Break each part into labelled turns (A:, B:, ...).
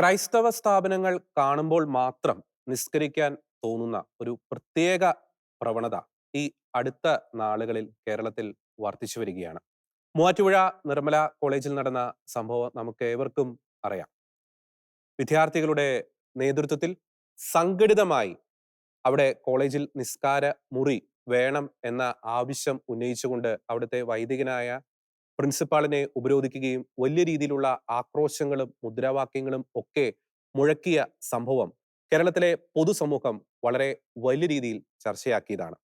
A: ക്രൈസ്തവ സ്ഥാപനങ്ങൾ കാണുമ്പോൾ മാത്രം നിസ്കരിക്കാൻ തോന്നുന്ന ഒരു പ്രത്യേക പ്രവണത ഈ അടുത്ത നാളുകളിൽ കേരളത്തിൽ വർദ്ധിച്ചു വരികയാണ്. മൂവാറ്റുപുഴ നിർമ്മല കോളേജിൽ നടന്ന സംഭവം നമുക്ക് ഏവർക്കും അറിയാം. വിദ്യാർത്ഥികളുടെ നേതൃത്വത്തിൽ സംഘടിതമായി അവിടെ കോളേജിൽ നിസ്കാര മുറി വേണം എന്ന ആവശ്യം ഉന്നയിച്ചുകൊണ്ട് അവിടുത്തെ വൈദികനായ പ്രിൻസിപ്പാളിനെ ഉപരോധിക്കുകയും വലിയ രീതിയിലുള്ള ആക്രോശങ്ങളും മുദ്രാവാക്യങ്ങളും ഒക്കെ മുഴക്കിയ സംഭവം കേരളത്തിലെ പൊതുസമൂഹം വളരെ വലിയ രീതിയിൽ ചർച്ചയാക്കിയതാണ്.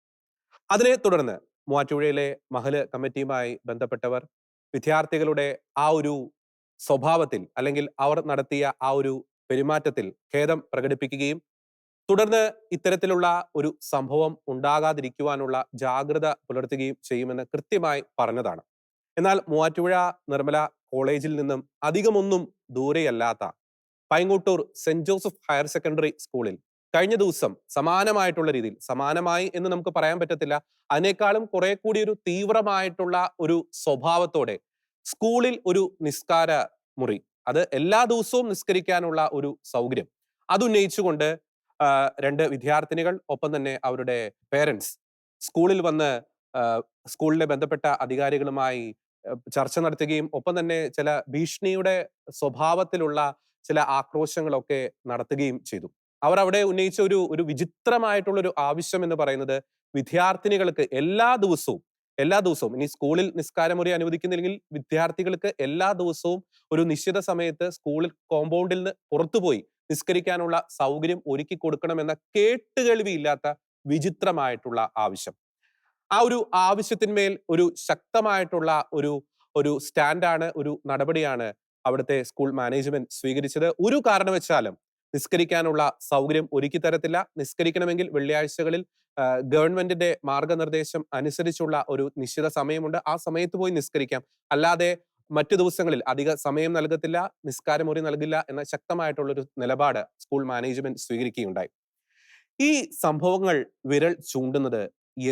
A: അതിനെ തുടർന്ന് മൂവാറ്റുപുഴയിലെ മഹല് കമ്മിറ്റിയുമായി ബന്ധപ്പെട്ടവർ വിദ്യാർത്ഥികളുടെ ആ ഒരു സ്വഭാവത്തിൽ അല്ലെങ്കിൽ അവർ നടത്തിയ ആ ഒരു പെരുമാറ്റത്തിൽ ഖേദം പ്രകടിപ്പിക്കുകയും തുടർന്ന് ഇത്തരത്തിലുള്ള ഒരു സംഭവം ഉണ്ടാകാതിരിക്കുവാനുള്ള ജാഗ്രത പുലർത്തുകയും ചെയ്യുമെന്ന് കൃത്യമായി പറഞ്ഞതാണ്. എന്നാൽ മൂവാറ്റുപുഴ നിർമ്മല കോളേജിൽ നിന്നും അധികമൊന്നും ദൂരെയല്ലാത്ത Paingottoor saint Joseph higher secondary സ്കൂളിൽ കഴിഞ്ഞ ദിവസം സമാനമായിട്ടുള്ള രീതിയിൽ, സമാനമായി എന്ന് നമുക്ക് പറയാൻ പറ്റത്തില്ല, അതിനേക്കാളും കുറെ കൂടി ഒരു തീവ്രമായിട്ടുള്ള ഒരു സ്വഭാവത്തോടെ സ്കൂളിൽ ഒരു നിസ്കാര മുറി, അത് എല്ലാ ദിവസവും നിസ്കരിക്കാനുള്ള ഒരു സൗകര്യം അത് ഉന്നയിച്ചുകൊണ്ട് രണ്ട് വിദ്യാർത്ഥിനികൾ ഒപ്പം തന്നെ അവരുടെ പേരൻസ് സ്കൂളിൽ വന്ന് സ്കൂളിലെ ബന്ധപ്പെട്ട അധികാരികളുമായി ചർച്ച നടത്തുകയും ഒപ്പം തന്നെ ചില ഭീഷണിയുടെ സ്വഭാവത്തിലുള്ള ചില ആക്രോശങ്ങളൊക്കെ നടത്തുകയും ചെയ്തു. അവർ അവിടെ ഉന്നയിച്ച ഒരു വിചിത്രമായിട്ടുള്ള ഒരു ആവശ്യം എന്ന് പറയുന്നത് വിദ്യാർത്ഥിനികൾക്ക് എല്ലാ ദിവസവും ഇനി സ്കൂളിൽ നിസ്കാരമുറി അനുവദിക്കുന്നില്ലെങ്കിൽ വിദ്യാർത്ഥികൾക്ക് എല്ലാ ദിവസവും ഒരു നിശ്ചിത സമയത്ത് സ്കൂളിൽ കോമ്പൗണ്ടിൽ നിന്ന് പുറത്തുപോയി നിസ്കരിക്കാനുള്ള സൗകര്യം ഒരുക്കി കൊടുക്കണമെന്ന കേട്ടുകേൾവിയില്ലാത്ത വിചിത്രമായിട്ടുള്ള ആവശ്യം. ആ ഒരു ആവശ്യത്തിന്മേൽ ഒരു ശക്തമായിട്ടുള്ള ഒരു ഒരു സ്റ്റാൻഡാണ്, ഒരു നടപടിയാണ് അവിടുത്തെ സ്കൂൾ മാനേജ്മെന്റ് സ്വീകരിച്ചത്. ഒരു കാരണവശാലും നിസ്കരിക്കാനുള്ള സൗകര്യം ഒരുക്കി തരത്തില്ല. നിസ്കരിക്കണമെങ്കിൽ വെള്ളിയാഴ്ചകളിൽ ഗവൺമെന്റിന്റെ മാർഗനിർദ്ദേശം അനുസരിച്ചുള്ള ഒരു നിശ്ചിത സമയമുണ്ട്, ആ സമയത്ത് പോയി നിസ്കരിക്കാം, അല്ലാതെ മറ്റു ദിവസങ്ങളിൽ അധിക സമയം നൽകത്തില്ല, നിസ്കാരമുറി നൽകില്ല എന്ന ശക്തമായിട്ടുള്ള ഒരു നിലപാട് സ്കൂൾ മാനേജ്മെന്റ് സ്വീകരിക്കുകയുണ്ടായി. ഈ സംഭവങ്ങൾ വിരൽ ചൂണ്ടുന്നത്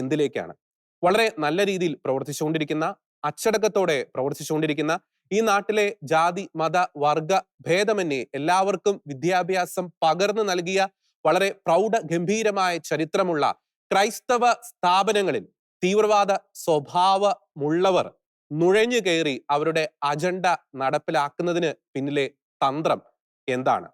A: എന്തിലേക്കാണ്? വളരെ നല്ല രീതിയിൽ പ്രവർത്തിച്ചുകൊണ്ടിരിക്കുന്ന, അച്ചടക്കത്തോടെ പ്രവർത്തിച്ചുകൊണ്ടിരിക്കുന്ന, ഈ നാട്ടിലെ ജാതി മത വർഗ ഭേദമന്യേ എല്ലാവർക്കും വിദ്യാഭ്യാസം പകർന്നു നൽകിയ വളരെ പ്രൗഢ ഗംഭീരമായ ചരിത്രമുള്ള ക്രൈസ്തവ സ്ഥാപനങ്ങളിൽ തീവ്രവാദ സ്വഭാവമുള്ളവർ നുഴഞ്ഞു കയറി അവരുടെ അജണ്ട നടപ്പിലാക്കുന്നതിന് പിന്നിലെ തന്ത്രം എന്താണ്?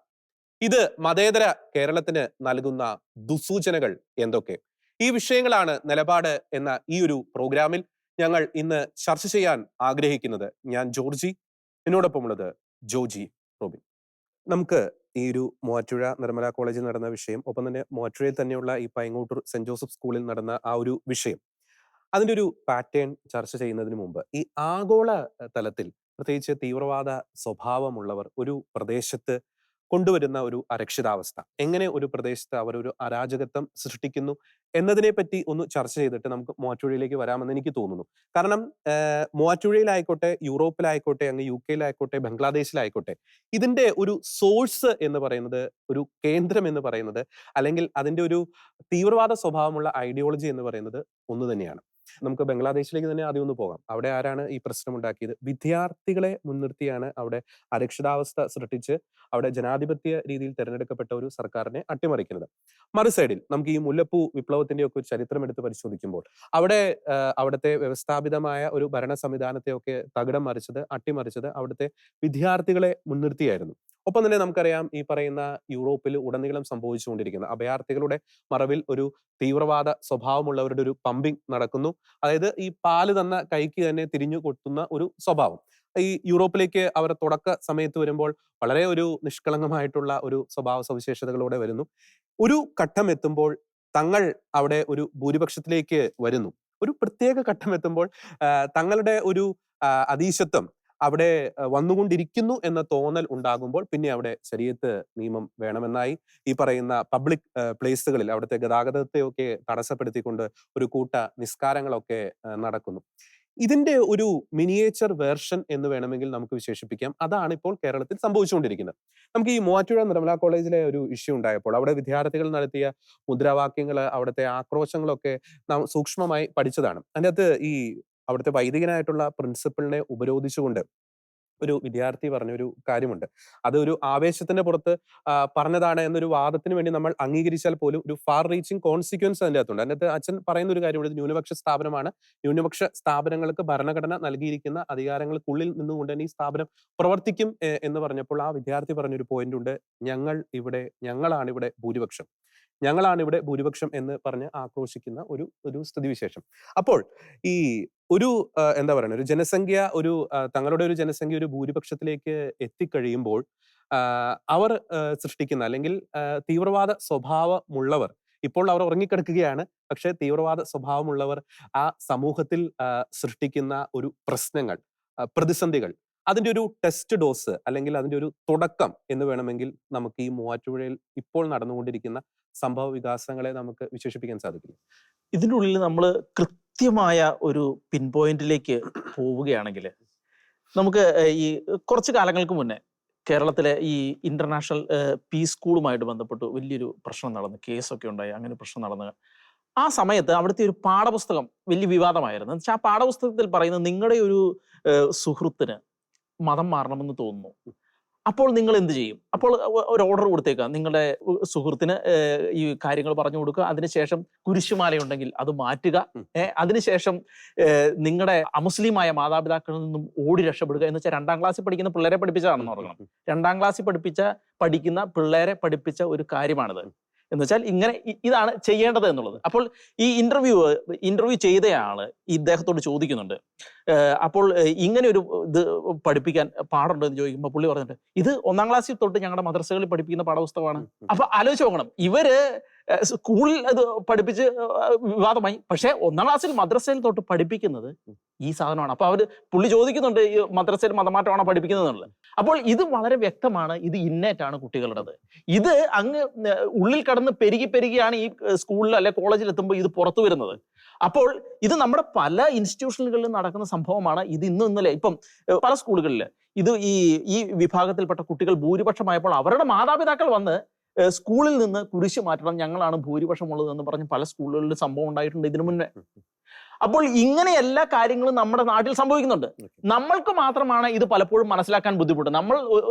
A: ഇത് മതേതര കേരളത്തിന് നൽകുന്ന ദുസൂചനകൾ എന്തൊക്കെ? ഈ വിഷയങ്ങളാണ് നിലപാട് എന്ന ഈ ഒരു പ്രോഗ്രാമിൽ ഞങ്ങൾ ഇന്ന് ചർച്ച ചെയ്യാൻ ആഗ്രഹിക്കുന്നത്. ഞാൻ ജോർജി, എന്നോടൊപ്പമുള്ളത് ജോജി റോബിൻ. നമുക്ക് ഈ ഒരു മൂവാറ്റുപുഴ നിർമ്മല കോളേജിൽ നടന്ന വിഷയം, ഒപ്പം തന്നെ മൂവാറ്റുപുഴയിൽ തന്നെയുള്ള ഈ പൈങ്ങോട്ടൂർ സെന്റ് ജോസഫ് സ്കൂളിൽ നടന്ന ആ ഒരു വിഷയം, അതിന്റെ ഒരു പാറ്റേൺ ചർച്ച ചെയ്യുന്നതിന് മുമ്പ് ഈ ആഗോള തലത്തിൽ പ്രത്യേകിച്ച് തീവ്രവാദ സ്വഭാവമുള്ളവർ ഒരു പ്രദേശത്ത് കൊണ്ടുവരുന്ന ഒരു അരക്ഷിതാവസ്ഥ, എങ്ങനെ ഒരു പ്രദേശത്ത് അവർ ഒരു അരാജകത്വം സൃഷ്ടിക്കുന്നു എന്നതിനെ പറ്റി ഒന്ന് ചർച്ച ചെയ്തിട്ട് നമുക്ക് മൂവാറ്റുപുഴയിലേക്ക് വരാമെന്ന് എനിക്ക് തോന്നുന്നു. കാരണം മൂവാറ്റുപുഴയിലായിക്കോട്ടെ, യൂറോപ്പിലായിക്കോട്ടെ, അങ്ങ് യു കെയിലായിക്കോട്ടെ, ബംഗ്ലാദേശിലായിക്കോട്ടെ, ഇതിന്റെ ഒരു സോഴ്സ് എന്ന് പറയുന്നത്, ഒരു കേന്ദ്രം എന്ന് പറയുന്നത്, അല്ലെങ്കിൽ അതിന്റെ ഒരു തീവ്രവാദ സ്വഭാവമുള്ള ഐഡിയോളജി എന്ന് പറയുന്നത് ഒന്ന് തന്നെയാണ്. നമുക്ക് ബംഗ്ലാദേശിലേക്ക് തന്നെ ആദ്യം ഒന്ന് പോകാം. അവിടെ ആരാണ് ഈ പ്രശ്നം ഉണ്ടാക്കിയത്? വിദ്യാർത്ഥികളെ മുൻനിർത്തിയാണ് അവിടെ അരക്ഷിതാവസ്ഥ സൃഷ്ടിച്ച് അവിടെ ജനാധിപത്യ രീതിയിൽ തെരഞ്ഞെടുക്കപ്പെട്ട ഒരു സർക്കാരിനെ അട്ടിമറിക്കുന്നത്. മറു സൈഡിൽ നമുക്ക് ഈ മുല്ലപ്പൂ വിപ്ലവത്തിന്റെ ഒക്കെ ഒരു ചരിത്രം എടുത്ത് പരിശോധിക്കുമ്പോൾ അവിടെ അവിടുത്തെ വ്യവസ്ഥാപിതമായ ഒരു ഭരണ സംവിധാനത്തെയൊക്കെ തകിടം മറിച്ചത്, അട്ടിമറിച്ചത് അവിടുത്തെ വിദ്യാർത്ഥികളെ മുൻനിർത്തിയായിരുന്നു. ഒപ്പം തന്നെ നമുക്കറിയാം, ഈ പറയുന്ന യൂറോപ്പിൽ ഉടനീളം സംഭവിച്ചുകൊണ്ടിരിക്കുന്ന അഭയാർത്ഥികളുടെ മറവിൽ ഒരു തീവ്രവാദ സ്വഭാവമുള്ളവരുടെ ഒരു പമ്പിങ് നടക്കുന്നു. അതായത് ഈ പാല് തന്ന കൈക്ക് തന്നെ തിരിഞ്ഞു കൊട്ടുന്ന ഒരു സ്വഭാവം ഈ യൂറോപ്പിലേക്ക് അവർ തുടക്ക സമയത്ത് വരുമ്പോൾ വളരെ ഒരു നിഷ്കളങ്കമായിട്ടുള്ള ഒരു സ്വഭാവ സവിശേഷതകളോടെ വരുന്നു. ഒരു ഘട്ടം എത്തുമ്പോൾ തങ്ങൾ അവിടെ ഒരു ഭൂരിപക്ഷത്തിലേക്ക് വരുന്നു. ഒരു പ്രത്യേക ഘട്ടം എത്തുമ്പോൾ തങ്ങളുടെ ഒരു അധീശത്വം അവിടെ വന്നുകൊണ്ടിരിക്കുന്നു എന്ന തോന്നൽ ഉണ്ടാകുമ്പോൾ പിന്നെ അവിടെ ശരീഅത്ത് നിയമം വേണമെന്നായി. ഈ പറയുന്ന പബ്ലിക് പ്ലേസുകളിൽ അവിടുത്തെ ഗതാഗതത്തെയൊക്കെ തടസ്സപ്പെടുത്തിക്കൊണ്ട് ഒരു കൂട്ട നിസ്കാരങ്ങളൊക്കെ നടക്കുന്നു. ഇതിന്റെ ഒരു മിനിയേച്ചർ വേർഷൻ എന്ന് വേണമെങ്കിൽ നമുക്ക് വിശേഷിപ്പിക്കാം. അതാണ് ഇപ്പോൾ കേരളത്തിൽ സംഭവിച്ചുകൊണ്ടിരിക്കുന്നത്. നമുക്ക് ഈ മൂവാറ്റുപുഴ നിർമ്മല കോളേജിലെ ഒരു ഇഷ്യൂ ഉണ്ടായപ്പോൾ അവിടെ വിദ്യാർത്ഥികൾ നടത്തിയ മുദ്രാവാക്യങ്ങള്, അവിടുത്തെ ആക്രോശങ്ങളൊക്കെ നാം സൂക്ഷ്മമായി പഠിച്ചതാണ്. അതിനകത്ത് ഈ അവിടുത്തെ വൈദികനായിട്ടുള്ള പ്രിൻസിപ്പലിനെ ഉപരോധിച്ചുകൊണ്ട് ഒരു വിദ്യാർത്ഥി പറഞ്ഞൊരു കാര്യമുണ്ട്. അത് ഒരു ആവേശത്തിന്റെ പുറത്ത് പറഞ്ഞതാണ് എന്നൊരു വാദത്തിന് വേണ്ടി നമ്മൾ അംഗീകരിച്ചാൽ പോലും ഒരു ഫാർ റീച്ചിങ് കോൺസിക്വൻസ് അതിന്റെ അകത്തുണ്ട്. അതിനകത്ത് അച്ഛൻ പറയുന്ന ഒരു കാര്യമുണ്ട്. ഇത് ന്യൂനപക്ഷ സ്ഥാപനമാണ്. ന്യൂനപക്ഷ സ്ഥാപനങ്ങൾക്ക് ഭരണഘടന നൽകിയിരിക്കുന്ന അധികാരങ്ങൾക്കുള്ളിൽ നിന്നുകൊണ്ട് തന്നെ ഈ സ്ഥാപനം പ്രവർത്തിക്കും എന്ന് പറഞ്ഞപ്പോൾ ആ വിദ്യാർത്ഥി പറഞ്ഞൊരു പോയിന്റ് ഉണ്ട്. ഞങ്ങളാണ് ഇവിടെ ഭൂരിപക്ഷം. ഞങ്ങളാണ് ഇവിടെ ഭൂരിപക്ഷം എന്ന് പറഞ്ഞ് ആക്രോശിക്കുന്ന ഒരു സ്ഥിതിവിശേഷം. അപ്പോൾ ഈ ഒരു എന്താ പറയുക, ഒരു ജനസംഖ്യ തങ്ങളുടെ ഒരു ജനസംഖ്യ ഒരു ഭൂരിപക്ഷത്തിലേക്ക് എത്തിക്കഴിയുമ്പോൾ അവർ സൃഷ്ടിക്കുന്ന അല്ലെങ്കിൽ തീവ്രവാദ സ്വഭാവമുള്ളവർ, ഇപ്പോൾ അവർ ഉറങ്ങിക്കിടക്കുകയാണ്, പക്ഷെ തീവ്രവാദ സ്വഭാവമുള്ളവർ ആ സമൂഹത്തിൽ സൃഷ്ടിക്കുന്ന ഒരു പ്രശ്നങ്ങൾ, പ്രതിസന്ധികൾ, അതിന്റെ ഒരു ടെസ്റ്റ് ഡോസ് അല്ലെങ്കിൽ അതിന്റെ ഒരു തുടക്കം എന്ന് വേണമെങ്കിൽ നമുക്ക് ഈ മൂവാറ്റുപുഴയിൽ ഇപ്പോൾ നടന്നുകൊണ്ടിരിക്കുന്ന സംഭവ വികാസങ്ങളെ നമുക്ക് വിശേഷിപ്പിക്കാൻ സാധിക്കില്ല.
B: ഇതിൻ്റെ ഉള്ളിൽ നമ്മൾ കൃത്യമായ ഒരു പിൻ പോയിന്റിലേക്ക് പോവുകയാണെങ്കിൽ നമുക്ക് ഈ കുറച്ച് കാലങ്ങൾക്ക് മുന്നേ കേരളത്തിലെ ഈ ഇന്റർനാഷണൽ പീസ് സ്കൂളുമായിട്ട് ബന്ധപ്പെട്ട് വലിയൊരു പ്രശ്നം നടന്നു, കേസൊക്കെ ഉണ്ടായി, അങ്ങനെ പ്രശ്നം നടന്നു. ആ സമയത്ത് അവിടുത്തെ ഒരു പാഠപുസ്തകം വലിയ വിവാദമായിരുന്നു. എന്നുവെച്ചാൽ ആ പാഠപുസ്തകത്തിൽ പറയുന്നത് നിങ്ങളുടെ ഒരു സുഹൃത്തിന് മതം മാറണമെന്ന് തോന്നുന്നു, അപ്പോൾ നിങ്ങൾ എന്ത് ചെയ്യും? അപ്പോൾ ഒരു ഓർഡർ കൊടുത്തേക്കുക, നിങ്ങളുടെ സുഹൃത്തിന് ഈ കാര്യങ്ങൾ പറഞ്ഞു കൊടുക്കുക, അതിനുശേഷം കുരിശുമാലയുണ്ടെങ്കിൽ അത് മാറ്റുക, അതിനുശേഷം നിങ്ങളുടെ അമുസ്ലിമായ മാതാപിതാക്കളിൽ നിന്നും ഓടി രക്ഷപ്പെടുക. എന്ന് വെച്ചാൽ 2ാം ക്ലാസ്സിൽ പഠിക്കുന്ന പിള്ളേരെ പഠിപ്പിച്ചതാണെന്ന് ഓർക്കണം. 2ാം ക്ലാസ്സിൽ പഠിക്കുന്ന പിള്ളേരെ പഠിപ്പിച്ച ഒരു കാര്യമാണിത്. എന്ന് വെച്ചാൽ ഇതാണ് ചെയ്യേണ്ടത് എന്നുള്ളത്. അപ്പോൾ ഈ ഇന്റർവ്യൂ ചെയ്തയാള് ഇദ്ദേഹത്തോട് ചോദിക്കുന്നുണ്ട്, അപ്പോൾ ഇങ്ങനെ ഒരു ഇത് പഠിപ്പിക്കാൻ പാടുണ്ടോ എന്ന് ചോദിക്കുമ്പോൾ പുള്ളി പറഞ്ഞിട്ട്, ഇത് 1ാം ക്ലാസ്സിൽ തൊട്ട് ഞങ്ങളുടെ മദ്രസകളിൽ പഠിപ്പിക്കുന്ന പാഠപുസ്തകമാണ്. അപ്പൊ ആലോചിച്ച് നോക്കണം, ഇവര് സ്കൂളിൽ അത് പഠിപ്പിച്ച് വിവാദമായി, പക്ഷെ 1ാം ക്ലാസ്സിൽ മദ്രസയിൽ തൊട്ട് പഠിപ്പിക്കുന്നത് ഈ സാധനമാണ്. അപ്പൊ പുള്ളി ചോദിക്കുന്നുണ്ട്, ഈ മദ്രസയിൽ മതമാറ്റമാണോ പഠിപ്പിക്കുന്നത് എന്നുള്ളത്. അപ്പോൾ ഇത് വളരെ വ്യക്തമാണ്, ഇത് ഇന്നേറ്റാണ് കുട്ടികളുടേത്. ഇത് അങ്ങ് ഉള്ളിൽ കടന്ന് പെരുകിയാണ് ഈ സ്കൂളിൽ അല്ലെ കോളേജിൽ എത്തുമ്പോൾ ഇത് പുറത്തു വരുന്നത്. അപ്പോൾ ഇത് നമ്മുടെ പല ഇൻസ്റ്റിറ്റ്യൂഷനുകളിലും നടക്കുന്ന സംഭവമാണ്. ഇത് ഇന്നലെ ഇപ്പം പല സ്കൂളുകളിൽ ഇത് ഈ വിഭാഗത്തിൽപ്പെട്ട കുട്ടികൾ ഭൂരിപക്ഷമായപ്പോൾ അവരുടെ മാതാപിതാക്കൾ വന്ന് സ്കൂളിൽ നിന്ന് കുരിശ് മാറ്റണം, ഞങ്ങളാണ് ഭൂരിപക്ഷമുള്ളത് എന്ന് പറഞ്ഞ് പല സ്കൂളുകളിൽ സംഭവം ഉണ്ടായിട്ടുണ്ട് ഇതിനു മുന്നേ. അപ്പോൾ ഇങ്ങനെ എല്ലാ കാര്യങ്ങളും നമ്മുടെ നാട്ടിൽ സംഭവിക്കുന്നുണ്ട്. നമ്മൾക്ക് മാത്രമാണ് ഇത് പലപ്പോഴും മനസ്സിലാക്കാൻ ബുദ്ധിമുട്ട്.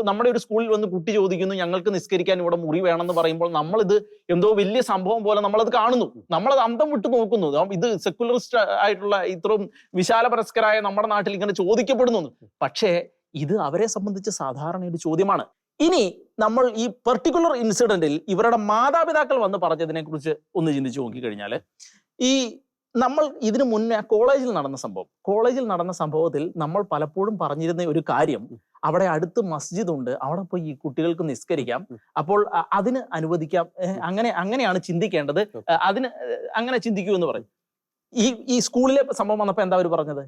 B: നമ്മുടെ ഒരു സ്കൂളിൽ വന്ന് കുട്ടി ചോദിക്കുന്നു, ഞങ്ങൾക്ക് നിസ്കരിക്കാൻ ഇവിടെ മുറി വേണമെന്ന് പറയുമ്പോൾ നമ്മളിത് എന്തോ വലിയ സംഭവം പോലെ നമ്മളത് കാണുന്നു, നമ്മളത് അന്തം വിട്ട് നോക്കുന്നു. ഇത് സെക്യുലറിസ്റ്റ് ആയിട്ടുള്ള ഇത്രയും വിശാലപരസ്കരായ നമ്മുടെ നാട്ടിൽ ഇങ്ങനെ ചോദിക്കപ്പെടുന്നു. പക്ഷേ ഇത് അവരെ സംബന്ധിച്ച് സാധാരണ ഒരു ചോദ്യമാണ്. ഇനി നമ്മൾ ഈ പെർട്ടിക്കുലർ ഇൻസിഡന്റിൽ ഇവരുടെ മാതാപിതാക്കൾ വന്ന് പറഞ്ഞതിനെ കുറിച്ച് ഒന്ന് ചിന്തിച്ചു നോക്കിക്കഴിഞ്ഞാൽ, ഈ നമ്മൾ ഇതിനു മുന്നേ കോളേജിൽ നടന്ന സംഭവത്തിൽ നമ്മൾ പലപ്പോഴും പറഞ്ഞിരുന്ന ഒരു കാര്യം, അവിടെ അടുത്ത് മസ്ജിദ് ഉണ്ട്, അവിടെ പോയി ഈ കുട്ടികൾക്ക് നിസ്കരിക്കാം, അപ്പോൾ അതിന് അനുവദിക്കാം, അങ്ങനെയാണ് ചിന്തിക്കേണ്ടത്, അങ്ങനെ ചിന്തിക്കൂ എന്ന് പറയും. ഈ സ്കൂളിലെ സംഭവം വന്നപ്പോൾ എന്താ അവർ പറഞ്ഞത്?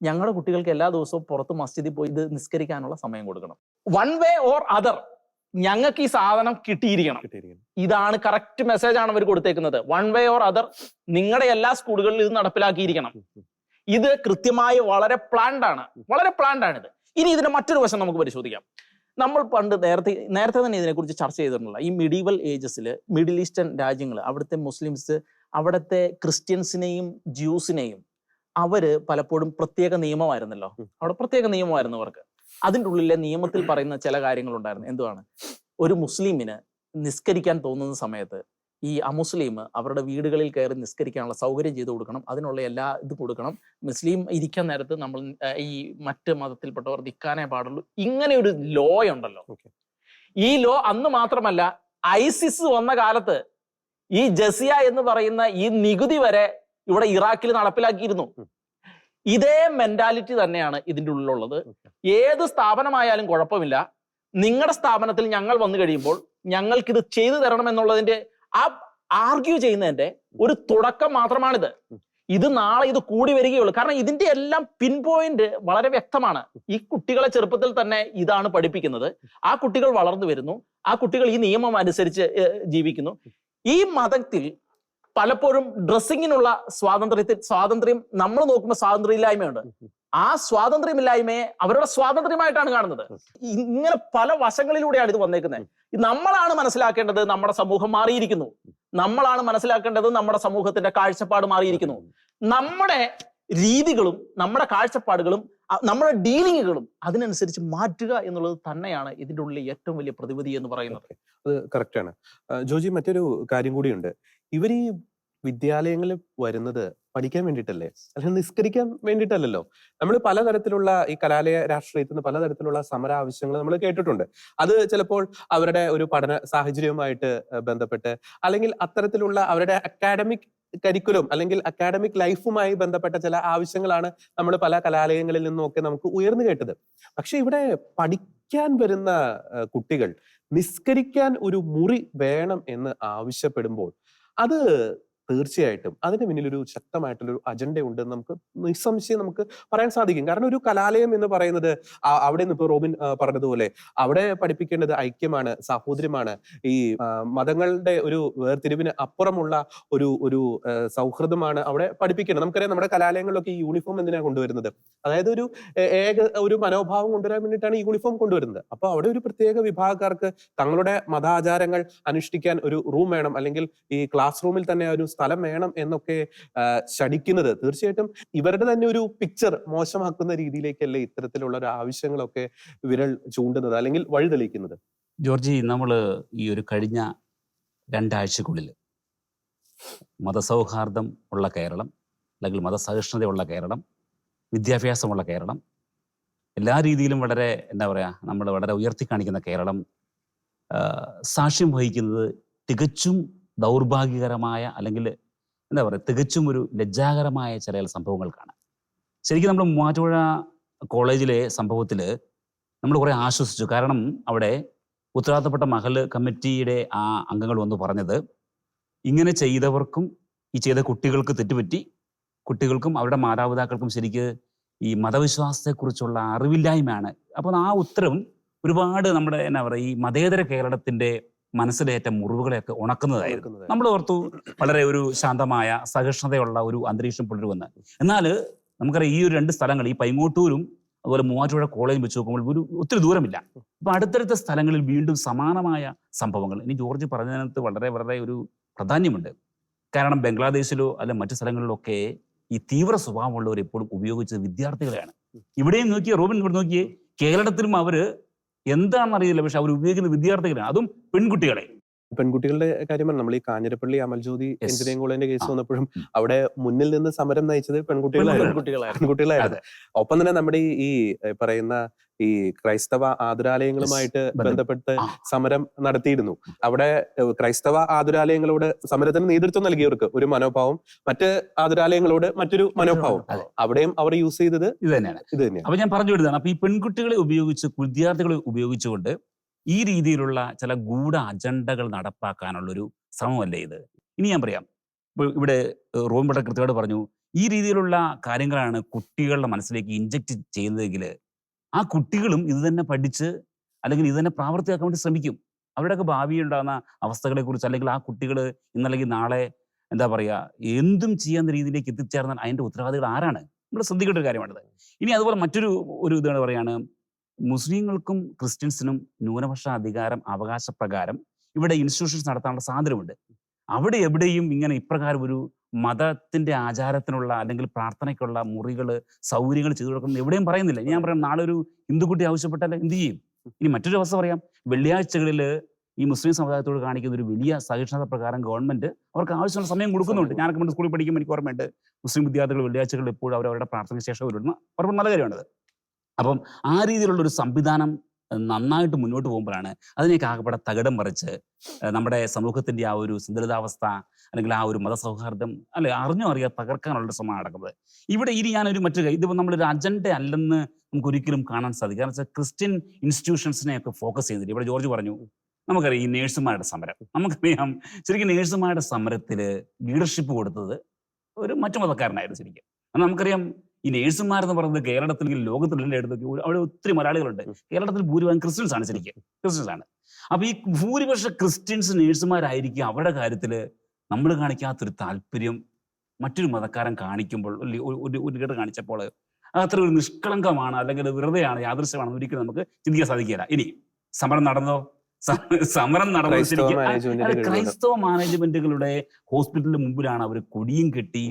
B: ഞങ്ങളുടെ കുട്ടികൾക്ക് എല്ലാ ദിവസവും പുറത്ത് മസ്ജിദിൽ പോയി ഇത് നിസ്കരിക്കാനുള്ള സമയം കൊടുക്കണം. വൺ വേ ഓർ അതർ ഞങ്ങൾക്ക് ഈ സാധനം കിട്ടിയിരിക്കണം. ഇതാണ് കറക്റ്റ് മെസ്സേജ് ആണ് അവർ കൊടുത്തേക്കുന്നത്. വൺ വേ ഓർ അതർ നിങ്ങളുടെ എല്ലാ സ്കൂളുകളിലും ഇത് നടപ്പിലാക്കിയിരിക്കണം. ഇത് കൃത്യമായി വളരെ പ്ലാൻഡ് ആണ് ഇത്. ഇനി ഇതിന്റെ മറ്റൊരു വശം നമുക്ക് പരിശോധിക്കാം. നമ്മൾ പണ്ട് നേരത്തെ തന്നെ ഇതിനെക്കുറിച്ച് ചർച്ച ചെയ്തിട്ടുള്ള ഈ മിഡീവൽ ഏജസിൽ മിഡിൽ ഈസ്റ്റേൺ രാജ്യങ്ങൾ, അവിടുത്തെ മുസ്ലിംസ്, അവിടുത്തെ ക്രിസ്ത്യൻസിനെയും ജ്യൂസിനെയും അവര് പലപ്പോഴും പ്രത്യേക നിയമമായിരുന്നല്ലോ. അവിടെ പ്രത്യേക നിയമമായിരുന്നു അവർക്ക്. അതിൻ്റെ ഉള്ളിലെ നിയമത്തിൽ പറയുന്ന ചില കാര്യങ്ങളുണ്ടായിരുന്നു. എന്തുവാണ്? ഒരു മുസ്ലിമിന് നിസ്കരിക്കാൻ തോന്നുന്ന സമയത്ത് ഈ അമുസ്ലിം അവരുടെ വീടുകളിൽ കയറി നിസ്കരിക്കാനുള്ള സൗകര്യം ചെയ്തു കൊടുക്കണം, അതിനുള്ള എല്ലാ ഇത് കൊടുക്കണം. മുസ്ലിം ഇരിക്കാൻ നേരത്ത് നമ്മൾ ഈ മറ്റ് മതത്തിൽപ്പെട്ടവർ നിൽക്കാനേ പാടുള്ളൂ. ഇങ്ങനെ ഒരു ലോ ഉണ്ടല്ലോ. ഈ ലോ അന്ന് മാത്രമല്ല, ഐസിസ് വന്ന കാലത്ത് ഈ ജസിയ എന്ന് പറയുന്ന ഈ നികുതി വരെ ഇവിടെ ഇറാഖിൽ നടപ്പിലാക്കിയിരുന്നു. ഇതേ മെന്റാലിറ്റി തന്നെയാണ് ഇതിൻ്റെ ഉള്ളിലുള്ളത്. ഏത് സ്ഥാപനമായാലും കുഴപ്പമില്ല, നിങ്ങളുടെ സ്ഥാപനത്തിൽ ഞങ്ങൾ വന്നു കഴിയുമ്പോൾ ഞങ്ങൾക്കിത് ചെയ്തു തരണം എന്നുള്ളതിന്റെ ആ ആർഗ്യൂ ചെയ്യുന്നതിന്റെ ഒരു തുടക്കം മാത്രമാണിത്. ഇത് നാളെ ഇത് കൂടി വരികയുള്ളൂ. കാരണം ഇതിന്റെ എല്ലാം പിൻ പോയിന്റ് വളരെ വ്യക്തമാണ്. ഈ കുട്ടികളെ ചെറുപ്പത്തിൽ തന്നെ ഇതാണ് പഠിപ്പിക്കുന്നത്. ആ കുട്ടികൾ വളർന്നു വരുന്നു, ആ കുട്ടികൾ ഈ നിയമം അനുസരിച്ച് ജീവിക്കുന്നു. ഈ മതത്തിൽ പലപ്പോഴും ഡ്രസ്സിങ്ങിനുള്ള സ്വാതന്ത്ര്യം നമ്മൾ നോക്കുമ്പോൾ സ്വാതന്ത്ര്യമില്ലായ്മയുണ്ട്. ആ സ്വാതന്ത്ര്യമില്ലായ്മയെ അവരുടെ സ്വാതന്ത്ര്യമായിട്ടാണ് കാണുന്നത്. ഇങ്ങനെ പല വശങ്ങളിലൂടെയാണ് ഇത് വന്നേക്കുന്നത്. നമ്മളാണ് മനസ്സിലാക്കേണ്ടത് നമ്മുടെ സമൂഹം മാറിയിരിക്കുന്നു. നമ്മളാണ് മനസ്സിലാക്കേണ്ടത് നമ്മുടെ സമൂഹത്തിന്റെ കാഴ്ചപ്പാട് മാറിയിരിക്കുന്നു. നമ്മുടെ രീതികളും നമ്മുടെ കാഴ്ചപ്പാടുകളും നമ്മുടെ ഡീലിങ്ങുകളും അതിനനുസരിച്ച് മാറ്റുക എന്നുള്ളത് തന്നെയാണ് ഇതിൻ്റെ ഉള്ളിൽ ഏറ്റവും വലിയ പ്രതിവിധി എന്ന് പറയുന്നത്.
A: അത് കറക്റ്റാണ്. ജോജി, മറ്റൊരു കാര്യം കൂടിയുണ്ട്. ഇവർ ഈ വിദ്യാലയങ്ങളിൽ വരുന്നത് പഠിക്കാൻ വേണ്ടിയിട്ടല്ലേ, അല്ലെങ്കിൽ നിസ്കരിക്കാൻ വേണ്ടിയിട്ടല്ലല്ലോ. നമ്മൾ പലതരത്തിലുള്ള ഈ കലാലയ രാഷ്ട്രീയത്തിൽ നിന്ന് പലതരത്തിലുള്ള സമര ആവശ്യങ്ങൾ നമ്മൾ കേട്ടിട്ടുണ്ട്. അത് ചിലപ്പോൾ അവരുടെ ഒരു പഠന സാഹചര്യവുമായിട്ട് ബന്ധപ്പെട്ട്, അല്ലെങ്കിൽ അത്തരത്തിലുള്ള അവരുടെ അക്കാഡമിക് കരിക്കുലം അല്ലെങ്കിൽ അക്കാഡമിക് ലൈഫുമായി ബന്ധപ്പെട്ട ചില ആവശ്യങ്ങളാണ് നമ്മൾ പല കലാലയങ്ങളിൽ നിന്നൊക്കെ നമുക്ക് ഉയർന്നു കേട്ടത്. പക്ഷെ ഇവിടെ പഠിക്കാൻ വരുന്ന കുട്ടികൾ നിസ്കരിക്കാൻ ഒരു മുറി വേണം എന്ന് ആവശ്യപ്പെടുമ്പോൾ അത് തീർച്ചയായിട്ടും അതിന് പിന്നിൽ ഒരു ശക്തമായിട്ടുള്ള ഒരു അജണ്ട ഉണ്ടെന്ന് നമുക്ക് നിസ്സംശയം നമുക്ക് പറയാൻ സാധിക്കും. കാരണം ഒരു കലാലയം എന്ന് പറയുന്നത് അവിടെ നിന്ന് ഇപ്പൊ റോബിൻ പറഞ്ഞതുപോലെ അവിടെ പഠിപ്പിക്കേണ്ടത് ഐക്യമാണ്, സാഹോദര്യമാണ്, ഈ മതങ്ങളുടെ ഒരു വേർതിരിവിന് അപ്പുറമുള്ള ഒരു ഒരു സൗഹൃദമാണ് അവിടെ പഠിപ്പിക്കേണ്ടത്. നമുക്കറിയാം നമ്മുടെ കലാലയങ്ങളിലൊക്കെ ഈ യൂണിഫോം എന്തിനാണ് കൊണ്ടുവരുന്നത്? അതായത് ഒരു മനോഭാവം കൊണ്ടുവരാൻ വേണ്ടിയിട്ടാണ് ഈ യൂണിഫോം കൊണ്ടുവരുന്നത്. അപ്പൊ അവിടെ ഒരു പ്രത്യേക വിഭാഗക്കാർക്ക് തങ്ങളുടെ മതാചാരങ്ങൾ അനുഷ്ഠിക്കാൻ ഒരു റൂം വേണം, അല്ലെങ്കിൽ ഈ ക്ലാസ് റൂമിൽ തന്നെ ഒരു സ്ഥലം വേണം എന്നൊക്കെ ശഠിക്കുന്നത് തീർച്ചയായിട്ടും ഇവരുടെ തന്നെ ഒരു പിക്ചർ മോശമാക്കുന്ന രീതിയിലേക്കല്ലേ ഇത്തരത്തിലുള്ള ഒരു ആവശ്യങ്ങളൊക്കെ വിരൽ ചൂണ്ടുന്നത് അല്ലെങ്കിൽ വഴിതെളിക്കുന്നത്.
C: ജോർജി, നമ്മൾ ഈ ഒരു കഴിഞ്ഞ 2 ആഴ്ചക്കുള്ളിൽ മതസൗഹാർദ്ദം ഉള്ള കേരളം, അല്ലെങ്കിൽ മതസഹിഷ്ണുതയുള്ള കേരളം, വിദ്യാഭ്യാസമുള്ള കേരളം, എല്ലാ രീതിയിലും വളരെ എന്താ പറയുക, നമ്മൾ വളരെ ഉയർത്തി കാണിക്കുന്ന കേരളം സാക്ഷ്യം വഹിക്കുന്നത് തികച്ചും ദൗർഭാഗ്യകരമായ, അല്ലെങ്കിൽ എന്താ പറയുക, തികച്ചും ഒരു ലജ്ജാകരമായ ചില സംഭവങ്ങൾക്കാണ്. ശരിക്കും നമ്മൾ മൂവാറ്റുപുഴ കോളേജിലെ സംഭവത്തിൽ നമ്മൾ കുറേ ആശ്വസിച്ചു. കാരണം അവിടെ ഉത്തരവാദിത്തപ്പെട്ട മഹൽ കമ്മിറ്റിയുടെ ആ അംഗങ്ങൾ വന്ന് പറഞ്ഞത്, ഇങ്ങനെ ചെയ്തവർക്കും ഈ ചെയ്ത കുട്ടികൾക്ക് തെറ്റുപറ്റി, കുട്ടികൾക്കും അവരുടെ മാതാപിതാക്കൾക്കും ശരിക്ക് ഈ മതവിശ്വാസത്തെക്കുറിച്ചുള്ള അറിവില്ലായ്മയാണ്. അപ്പോൾ ആ ഉത്തരവും ഒരുപാട് നമ്മുടെ എന്താ പറയുക ഈ മതേതര കേരളത്തിൻ്റെ മനസ്സിലേറ്റ മുറിവുകളെയൊക്കെ ഉണക്കുന്നതായിരുന്നു. നമ്മൾ ഓർത്തു വളരെ ഒരു ശാന്തമായ സഹിഷ്ണുതയുള്ള ഒരു അന്തരീക്ഷം പുലരുമെന്ന്. എന്നാൽ നമുക്കറിയാം ഈ ഒരു 2 സ്ഥലങ്ങൾ, ഈ പൈങ്ങോട്ടൂരും അതുപോലെ മൂവാറ്റുപുഴ കോളേജും വെച്ച് നോക്കുമ്പോൾ ഒത്തിരി ദൂരമില്ല. അപ്പൊ അടുത്തടുത്ത സ്ഥലങ്ങളിൽ വീണ്ടും സമാനമായ സംഭവങ്ങൾ. ഇനി ജോർജ് പറഞ്ഞതിനകത്ത് വളരെ വളരെ ഒരു പ്രാധാന്യമുണ്ട്. കാരണം ബംഗ്ലാദേശിലോ അല്ല മറ്റു സ്ഥലങ്ങളിലൊക്കെ ഈ തീവ്ര സ്വഭാവമുള്ളവർ എപ്പോഴും ഉപയോഗിച്ചത് വിദ്യാർത്ഥികളെയാണ്. ഇവിടെയും നോക്കിയേ, റോബിൻ ഇവിടെ നോക്കിയേ, കേരളത്തിലും അവര് എന്താണെന്ന് അറിയില്ല, പക്ഷെ അവർ ഉപയോഗിക്കുന്ന വിദ്യാർത്ഥികളാണ്, അതും പെൺകുട്ടികളെ.
A: പെൺകുട്ടികളുടെ കാര്യമാണ്. നമ്മൾ ഈ കാഞ്ഞിരപ്പള്ളി അമൽജ്യോതി എഞ്ചിനീയറിംഗ് കോളേജിന്റെ കേസ് വന്നപ്പോഴും അവിടെ മുന്നിൽ നിന്ന് സമരം നയിച്ചത് പെൺകുട്ടികളായിരുന്നു. ഒപ്പം തന്നെ നമ്മുടെ ഈ പറയുന്ന ഈ ക്രൈസ്തവ ആതുരാലയങ്ങളുമായിട്ട് ബന്ധപ്പെട്ട് സമരം നടത്തിയിരുന്നു. അവിടെ ക്രൈസ്തവ ആതുരാലയങ്ങളോട് സമരത്തിന് നേതൃത്വം നൽകിയവർക്ക് ഒരു മനോഭാവം, മറ്റ് ആതുരാലയങ്ങളോട് മറ്റൊരു മനോഭാവം. അവിടെയും അവർ യൂസ് ചെയ്തത് ഇത് തന്നെയാണ്.
C: അപ്പൊ ഞാൻ പറഞ്ഞു വിടുന്നതാണ്. അപ്പൊ ഈ പെൺകുട്ടികളെ ഉപയോഗിച്ച്, വിദ്യാർത്ഥികളെ ഉപയോഗിച്ചുകൊണ്ട് ഈ രീതിയിലുള്ള ചില ഗൂഢ അജണ്ടകൾ നടപ്പാക്കാനുള്ളൊരു ശ്രമമല്ലേ ഇത്? ഇനി ഞാൻ പറയാം, ഇവിടെ റോബിൻ കൃത്യമായിട്ട് പറഞ്ഞു, ഈ രീതിയിലുള്ള കാര്യങ്ങളാണ് കുട്ടികളുടെ മനസ്സിലേക്ക് ഇൻജക്ട് ചെയ്യുന്നതെങ്കിൽ ആ കുട്ടികളും ഇത് തന്നെ പഠിച്ച് അല്ലെങ്കിൽ ഇത് തന്നെ പ്രാവർത്തിയാക്കാൻ വേണ്ടി ശ്രമിക്കും. അവരുടെയൊക്കെ ഭാവിയിൽ ഉണ്ടാകുന്ന അവസ്ഥകളെ കുറിച്ച്, അല്ലെങ്കിൽ ആ കുട്ടികൾ ഇന്നല്ലെങ്കിൽ നാളെ എന്താ പറയുക എന്തും ചെയ്യാവുന്ന രീതിയിലേക്ക് എത്തിച്ചേർന്നാൽ അതിൻ്റെ ഉത്തരവാദികൾ ആരാണ്? നമ്മൾ ശ്രദ്ധിക്കേണ്ട ഒരു കാര്യമാണിത്. ഇനി അതുപോലെ മറ്റൊരു ഇതാണ് പറയാണ്, മുസ്ലിങ്ങൾക്കും ക്രിസ്ത്യൻസിനും ന്യൂനപക്ഷ അധികാരം അവകാശപ്രകാരം ഇവിടെ ഇൻസ്റ്റിറ്റ്യൂഷൻസ് നടത്താനുള്ള സ്വാതന്ത്ര്യമുണ്ട്. അവിടെ എവിടെയും ഇങ്ങനെ ഇപ്രകാരം ഒരു മതത്തിന്റെ ആചാരത്തിനുള്ള അല്ലെങ്കിൽ പ്രാർത്ഥനയ്ക്കുള്ള മുറികൾ, സൗകര്യങ്ങൾ ചെയ്തു കൊടുക്കുന്നത് എവിടെയും പറയുന്നില്ല. ഞാൻ പറയാം, നാളെ ഒരു ഹിന്ദുക്കുട്ടി ആവശ്യപ്പെട്ടാൽ എന്ത് ചെയ്യും? ഇനി മറ്റൊരു അവസ്ഥ പറയാം, വെള്ളിയാഴ്ചകളിൽ ഈ മുസ്ലിം സമുദായത്തോട് കാണിക്കുന്ന ഒരു വലിയ സഹിഷ്ണുത പ്രകാരം ഗവൺമെന്റ് അവർക്ക് ആവശ്യമുള്ള സമയം കൊടുക്കുന്നുണ്ട്. ഞാനൊക്കെ പണ്ട് സ്കൂളിൽ പഠിക്കുമ്പോൾ എനിക്ക് ഓർമ്മയുണ്ട്, മുസ്ലിം വിദ്യാർത്ഥികൾ വെള്ളിയാഴ്ചകളിൽ എപ്പോഴും അവരുടെ പ്രാർത്ഥനയ്ക്ക് ശേഷം വരുന്ന അവർക്ക് നല്ല കാര്യമാണത്. അപ്പം ആ രീതിയിലുള്ള ഒരു സംവിധാനം നന്നായിട്ട് മുന്നോട്ട് പോകുമ്പോഴാണ് അതിനേക്ക് ആകപ്പെടെ തകിടം മറിച്ച് നമ്മുടെ സമൂഹത്തിന്റെ ആ ഒരു സന്തുലിതാവസ്ഥ അല്ലെങ്കിൽ ആ ഒരു മതസൗഹാർദ്ദം അല്ലെ അറിഞ്ഞോ അറിയാതെ തകർക്കാനുള്ള ശ്രമം നടക്കുന്നത്. ഇവിടെ ഇനി ഞാനൊരു മറ്റൊരു ഇതിപ്പോൾ നമ്മളൊരു അജണ്ട അല്ലെന്ന് നമുക്ക് ഒരിക്കലും കാണാൻ സാധിക്കും. കാരണം വെച്ചാൽ ക്രിസ്ത്യൻ ഇൻസ്റ്റിറ്റ്യൂഷൻസിനെയൊക്കെ ഫോക്കസ് ചെയ്തിട്ട് ഇവിടെ ജോർജ് പറഞ്ഞു, നമുക്കറിയാം ഈ നേഴ്സുമാരുടെ സമരം, നമുക്കറിയാം ശരിക്കും നേഴ്സുമാരുടെ സമരത്തിൽ ലീഡർഷിപ്പ് കൊടുത്തത് ഒരു മറ്റു മതക്കാരനായിരുന്നു ശരിക്കും. അത് നമുക്കറിയാം, ഈ നേഴ്സുമാരെന്ന് പറയുന്നത് കേരളത്തിൽ ലോകത്തിലെല്ലാം എടുത്ത് അവിടെ ഒത്തിരി മലയാളികളുണ്ട്. കേരളത്തിൽ ഭൂരിഭാഗം ക്രിസ്ത്യൻസ് ആണ്, ശരിക്കും ക്രിസ്ത്യൻസ് ആണ്. അപ്പൊ ഈ ഭൂരിപക്ഷ ക്രിസ്ത്യൻസ് നേഴ്സുമാരായിരിക്കും അവരുടെ കാര്യത്തിൽ നമ്മൾ കാണിക്കാത്തൊരു താല്പര്യം മറ്റൊരു മതക്കാരൻ കാണിക്കുമ്പോൾ ഒരു ഘട്ടം കാണിച്ചപ്പോൾ അത്ര ഒരു നിഷ്കളങ്കമാണ് അല്ലെങ്കിൽ വെറുതെയാണ്, യാദൃശ്യമാണെന്ന് ഒരിക്കലും നമുക്ക് ചിന്തിക്കാൻ സാധിക്കില്ല. ഇനി സമരം നടന്നോ? സമരം നടന്നത് ശരിക്കും ക്രൈസ്തവ മാനേജ്മെന്റുകളുടെ ഹോസ്പിറ്റലിന് മുമ്പിലാണ് അവർ കൊടിയും കെട്ടി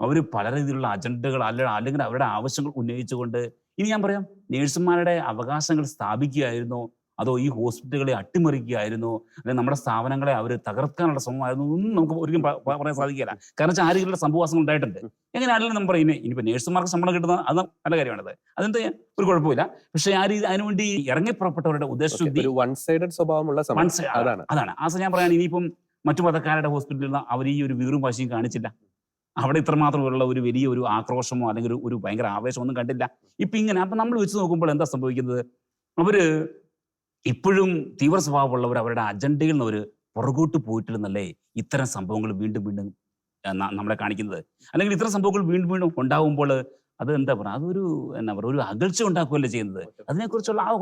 C: അവർ പല രീതിയിലുള്ള അജണ്ടകൾ അല്ലെങ്കിൽ അവരുടെ ആവശ്യങ്ങൾ ഉന്നയിച്ചുകൊണ്ട്, ഇനി ഞാൻ പറയാം, നേഴ്സുമാരുടെ അവകാശങ്ങൾ സ്ഥാപിക്കുകയായിരുന്നോ, അതോ ഈ ഹോസ്പിറ്റലുകളെ അട്ടിമറിക്കുകയായിരുന്നോ, അല്ലെങ്കിൽ നമ്മുടെ സ്ഥാപനങ്ങളെ അവർ തകർക്കാനുള്ള ശ്രമമായിരുന്നു, ഒന്നും നമുക്ക് ഒരിക്കലും പറയാൻ സാധിക്കില്ല. കാരണം വെച്ചാൽ ആ രീതിയിലുള്ള സംഭവവാസങ്ങൾ ഉണ്ടായിട്ടുണ്ട്. എങ്ങനെയാണെങ്കിലും നമ്മൾ പറയുന്നത് ഇനിയിപ്പോൾ നേഴ്സുമാർക്ക് ശമ്പളം കിട്ടുന്ന അത് നല്ല കാര്യമാണത്, അതെന്താ ഒരു കുഴപ്പമില്ല. പക്ഷേ ആ രീതി അതിനുവേണ്ടി ഇറങ്ങിപ്പുറപ്പെട്ടവരുടെ ഉദ്ദേശശുദ്ധി
A: ഒരു വൺ സൈഡഡ് സ്വഭാവമുള്ള അതാണ്.
C: ആ ഞാൻ പറയാൻ, ഇനിയിപ്പം മറ്റു മതക്കാരുടെ ഹോസ്പിറ്റലിൽ അവർ ഈ ഒരു വീറും വാശിയും കാണിച്ചില്ല. അവിടെ ഇത്രമാത്രമുള്ള ഒരു വലിയ ഒരു ആക്രോശമോ അല്ലെങ്കിൽ ഒരു ഭയങ്കര ആവേശമോ ഒന്നും കണ്ടില്ല. ഇപ്പൊ ഇങ്ങനെ അപ്പൊ നമ്മൾ വെച്ച് നോക്കുമ്പോൾ എന്താ സംഭവിക്കുന്നത്? അവര് ഇപ്പോഴും തീവ്ര സ്വഭാവമുള്ളവർ അവരുടെ അജണ്ടയിൽ നിന്ന് അവർ പുറകോട്ട് പോയിട്ടില്ലെന്നല്ലേ ഇത്തരം സംഭവങ്ങൾ വീണ്ടും വീണ്ടും നമ്മളെ കാണിക്കുന്നത്. അല്ലെങ്കിൽ ഇത്തരം സംഭവങ്ങൾ വീണ്ടും വീണ്ടും ഉണ്ടാകുമ്പോൾ അത് എന്താ പറയുക, അതൊരു എന്നാ പറയുക, ഒരു അകൽച്ച ഉണ്ടാക്കുകയല്ലേ ചെയ്യുന്നത്. അതിനെക്കുറിച്ചുള്ള ആ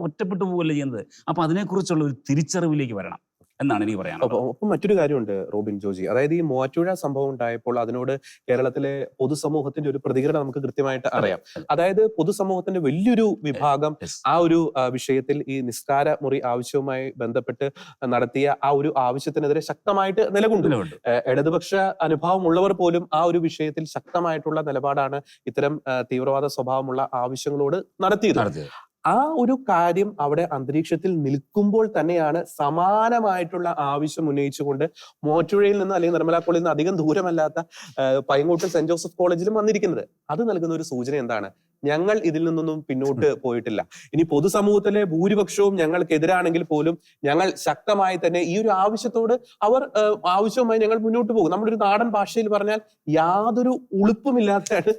C: ഒറ്റപ്പെട്ടു പോവുകയല്ലേ ചെയ്യുന്നത്. അപ്പൊ അതിനെക്കുറിച്ചുള്ള ഒരു തിരിച്ചറിവിലേക്ക് വരണം എന്നാണ് എനിക്ക് പറയാനുള്ളത്.
A: ഒപ്പം മറ്റൊരു കാര്യമുണ്ട് റോബിൻ ജോജി, അതായത് ഈ മൂവാറ്റുപുഴ സംഭവം ഉണ്ടായപ്പോൾ അതിനോട് കേരളത്തിലെ പൊതുസമൂഹത്തിന്റെ ഒരു പ്രതികരണം നമുക്ക് കൃത്യമായിട്ട് അറിയാം. അതായത് പൊതുസമൂഹത്തിന്റെ വലിയൊരു വിഭാഗം ആ ഒരു വിഷയത്തിൽ ഈ നിസ്കാര മുറി ആവശ്യവുമായി ബന്ധപ്പെട്ട് നടത്തിയ ആ ഒരു ആവശ്യത്തിനെതിരെ ശക്തമായിട്ട് നിലകൊണ്ടു. ഇടതുപക്ഷ അനുഭവമുള്ളവർ പോലും ആ ഒരു വിഷയത്തിൽ ശക്തമായിട്ടുള്ള നിലപാടാണ് ഇത്തരം തീവ്രവാദ സ്വഭാവമുള്ള ആവശ്യങ്ങളോട് നടത്തിയത്. ആ ഒരു കാര്യം അവിടെ അന്തരീക്ഷത്തിൽ നിൽക്കുമ്പോൾ തന്നെയാണ് സമാനമായിട്ടുള്ള ആവശ്യം ഉന്നയിച്ചുകൊണ്ട് മൂവാറ്റുപുഴയിൽ നിന്ന് അല്ലെങ്കിൽ നിർമ്മല കോളേജിൽ നിന്ന് അധികം ദൂരമല്ലാത്ത പൈങ്ങോട്ട് സെന്റ് ജോസഫ് കോളേജിലും വന്നിരിക്കുന്നത്. അത് നൽകുന്ന ഒരു സൂചന എന്താണ്? ഞങ്ങൾ ഇതിൽ നിന്നൊന്നും പിന്നോട്ട് പോയിട്ടില്ല. ഇനി പൊതുസമൂഹത്തിലെ ഭൂരിപക്ഷവും ഞങ്ങൾക്കെതിരാണെങ്കിൽ പോലും ഞങ്ങൾ ശക്തമായി തന്നെ ഈ ഒരു ആവശ്യത്തോട് ആവശ്യവുമായി ഞങ്ങൾ മുന്നോട്ട് പോകും. നമ്മുടെ ഒരു നാടൻ ഭാഷയിൽ പറഞ്ഞാൽ യാതൊരു ഉളുപ്പുമില്ലാതെയാണ്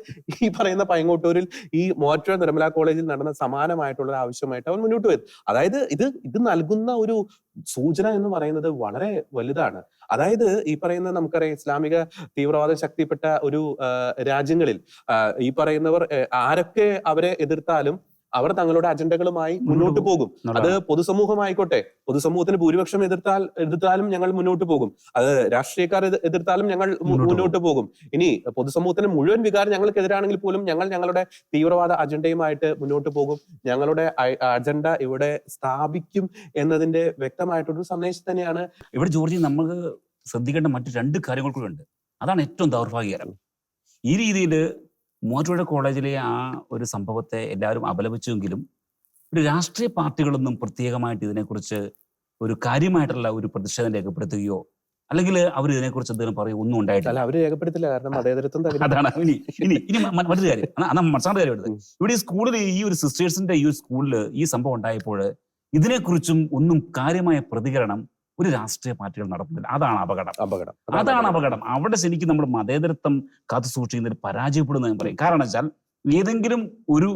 A: ഈ പറയുന്ന പൈങ്ങോട്ടൂരിൽ ഈ മൂവാറ്റുപുഴ നിർമ്മല കോളേജിൽ നടന്ന സമാനമായിട്ടുള്ള ആവശ്യമായിട്ട് അവൻ മുന്നോട്ട് വരും. അതായത് ഇത് നൽകുന്ന ഒരു സൂചന എന്ന് പറയുന്നത് വളരെ വലുതാണ്. അതായത് ഈ പറയുന്ന നമുക്കറിയാം, ഇസ്ലാമിക തീവ്രവാദം ശക്തിപ്പെട്ട ഒരു രാജ്യങ്ങളിൽ ഈ പറയുന്നവർ ആരൊക്കെ അവരെ എതിർത്താലും അവർ തങ്ങളുടെ അജണ്ടകളുമായി മുന്നോട്ട് പോകും. അത് പൊതുസമൂഹമായിക്കോട്ടെ, പൊതുസമൂഹത്തിന് ഭൂരിപക്ഷം എതിർത്താലും ഞങ്ങൾ മുന്നോട്ട് പോകും. അത് രാഷ്ട്രീയക്കാർ എതിർത്താലും ഞങ്ങൾ മുന്നോട്ട് പോകും. ഇനി പൊതുസമൂഹത്തിന് മുഴുവൻ വികാരം ഞങ്ങൾക്കെതിരാണെങ്കിൽ പോലും ഞങ്ങൾ ഞങ്ങളുടെ തീവ്രവാദ അജണ്ടയുമായിട്ട് മുന്നോട്ട് പോകും. ഞങ്ങളുടെ അജണ്ട ഇവിടെ സ്ഥാപിക്കും എന്നതിന്റെ വ്യക്തമായിട്ടൊരു സന്ദേശം തന്നെയാണ്
C: ഇവിടെ. ജോർജി, നമ്മൾ ശ്രദ്ധിക്കേണ്ട മറ്റു രണ്ട് കാര്യങ്ങൾ കൂടെ ഉണ്ട്. അതാണ് ഏറ്റവും ദൗർഭാഗ്യകരം. ഈ രീതിയിൽ മൂവാറ്റുപുഴ കോളേജിലെ ആ ഒരു സംഭവത്തെ എല്ലാവരും അപലപിച്ചുവെങ്കിലും ഒരു രാഷ്ട്രീയ പാർട്ടികളൊന്നും പ്രത്യേകമായിട്ട് ഇതിനെക്കുറിച്ച് ഒരു കാര്യമായിട്ടുള്ള ഒരു പ്രതിഷേധം രേഖപ്പെടുത്തുകയോ അല്ലെങ്കിൽ അവർ ഇതിനെക്കുറിച്ച് എന്തെങ്കിലും പറയുകയോ ഒന്നും ഉണ്ടായിട്ടില്ല.
A: അവർ രേഖപ്പെടുത്തില്ല, കാരണം മതേതരത്വം.
C: അതാണ് ഇനി മറ്റൊരു കാര്യം, മനസ്സിലാത്ത കാര്യം എടുത്തത്. ഇവിടെ ഈ സ്കൂളിൽ, ഈ ഒരു സിസ്റ്റേഴ്സിന്റെ ഈ ഒരു സ്കൂളിൽ ഈ സംഭവം ഉണ്ടായപ്പോൾ ഇതിനെക്കുറിച്ചും ഒന്നും കാര്യമായ പ്രതികരണം ഒരു രാഷ്ട്രീയ പാർട്ടികൾ നടത്തുന്നില്ല. അതാണ് അപകടം. അവിടെ ശരിക്കും നമ്മൾ മതേതരത്വം കാത്തു സൂക്ഷിക്കുന്നതിൽ പരാജയപ്പെടുന്ന ഞാൻ പറയും. കാരണം വെച്ചാൽ ഏതെങ്കിലും ഒരു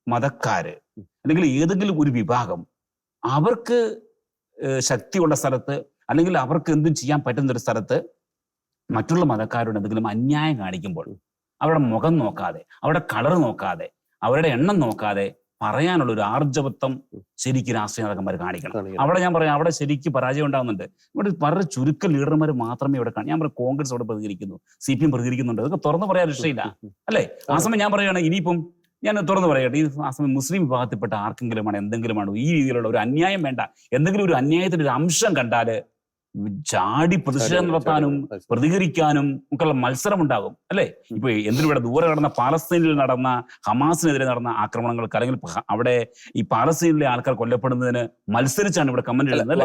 C: മതക്കാര് അല്ലെങ്കിൽ ഏതെങ്കിലും ഒരു വിഭാഗം അവർക്ക് ശക്തിയുള്ള സ്ഥലത്ത് അല്ലെങ്കിൽ അവർക്ക് എന്തും ചെയ്യാൻ പറ്റുന്ന ഒരു സ്ഥലത്ത് മറ്റുള്ള മതക്കാരോട് എന്തെങ്കിലും അന്യായം കാണിക്കുമ്പോൾ അവരുടെ മുഖം നോക്കാതെ, അവരുടെ കളർ നോക്കാതെ, അവരുടെ എണ്ണം നോക്കാതെ പറയാനുള്ള ഒരു ആർജവത്വം ശരിക്കും രാഷ്ട്രീയ നേതാക്കന്മാർ കാണിക്കണം. അവിടെ ഞാൻ പറയാം, അവിടെ ശരിക്കും പരാജയം ഉണ്ടാകുന്നുണ്ട്. ഇവിടെ വളരെ ചുരുക്കം ലീഡർമാർ മാത്രമേ ഇവിടെ ഞാൻ പറയാം, കോൺഗ്രസ് അവിടെ പ്രതികരിക്കുന്നു, CPM പ്രതികരിക്കുന്നുണ്ട്. അതൊക്കെ തുറന്നു പറയാൻ രക്ഷയില്ല, അല്ലേ? ആ സമയം ഞാൻ പറയുകയാണ്, ഇനിയിപ്പം ഞാൻ തുറന്നു പറയട്ടെ, ഈ ആ സമയം മുസ്ലിം വിഭാഗത്തിൽപ്പെട്ട ആർക്കെങ്കിലുമാണ് എന്തെങ്കിലുമാണ് ഈ രീതിയിലുള്ള ഒരു അന്യായം വേണ്ട, എന്തെങ്കിലും ഒരു അന്യായത്തിന്റെ ഒരു അംശം കണ്ടാല് ചാടി പ്രതിഷേധം നടത്താനും പ്രതികരിക്കാനും ഒക്കെയുള്ള മത്സരം ഉണ്ടാകും, അല്ലേ? ഇപ്പൊ എന്തിനിവിടെ ദൂരെ നടന്ന പാലസ്തീനിൽ നടന്ന ഹമാസിനെതിരെ നടന്ന ആക്രമണങ്ങൾക്ക് അല്ലെങ്കിൽ അവിടെ ഈ പാലസ്തീനിലെ ആൾക്കാർ കൊല്ലപ്പെടുന്നതിന് മത്സരിച്ചാണ് ഇവിടെ കമന്റ് എഴുതുന്നത്.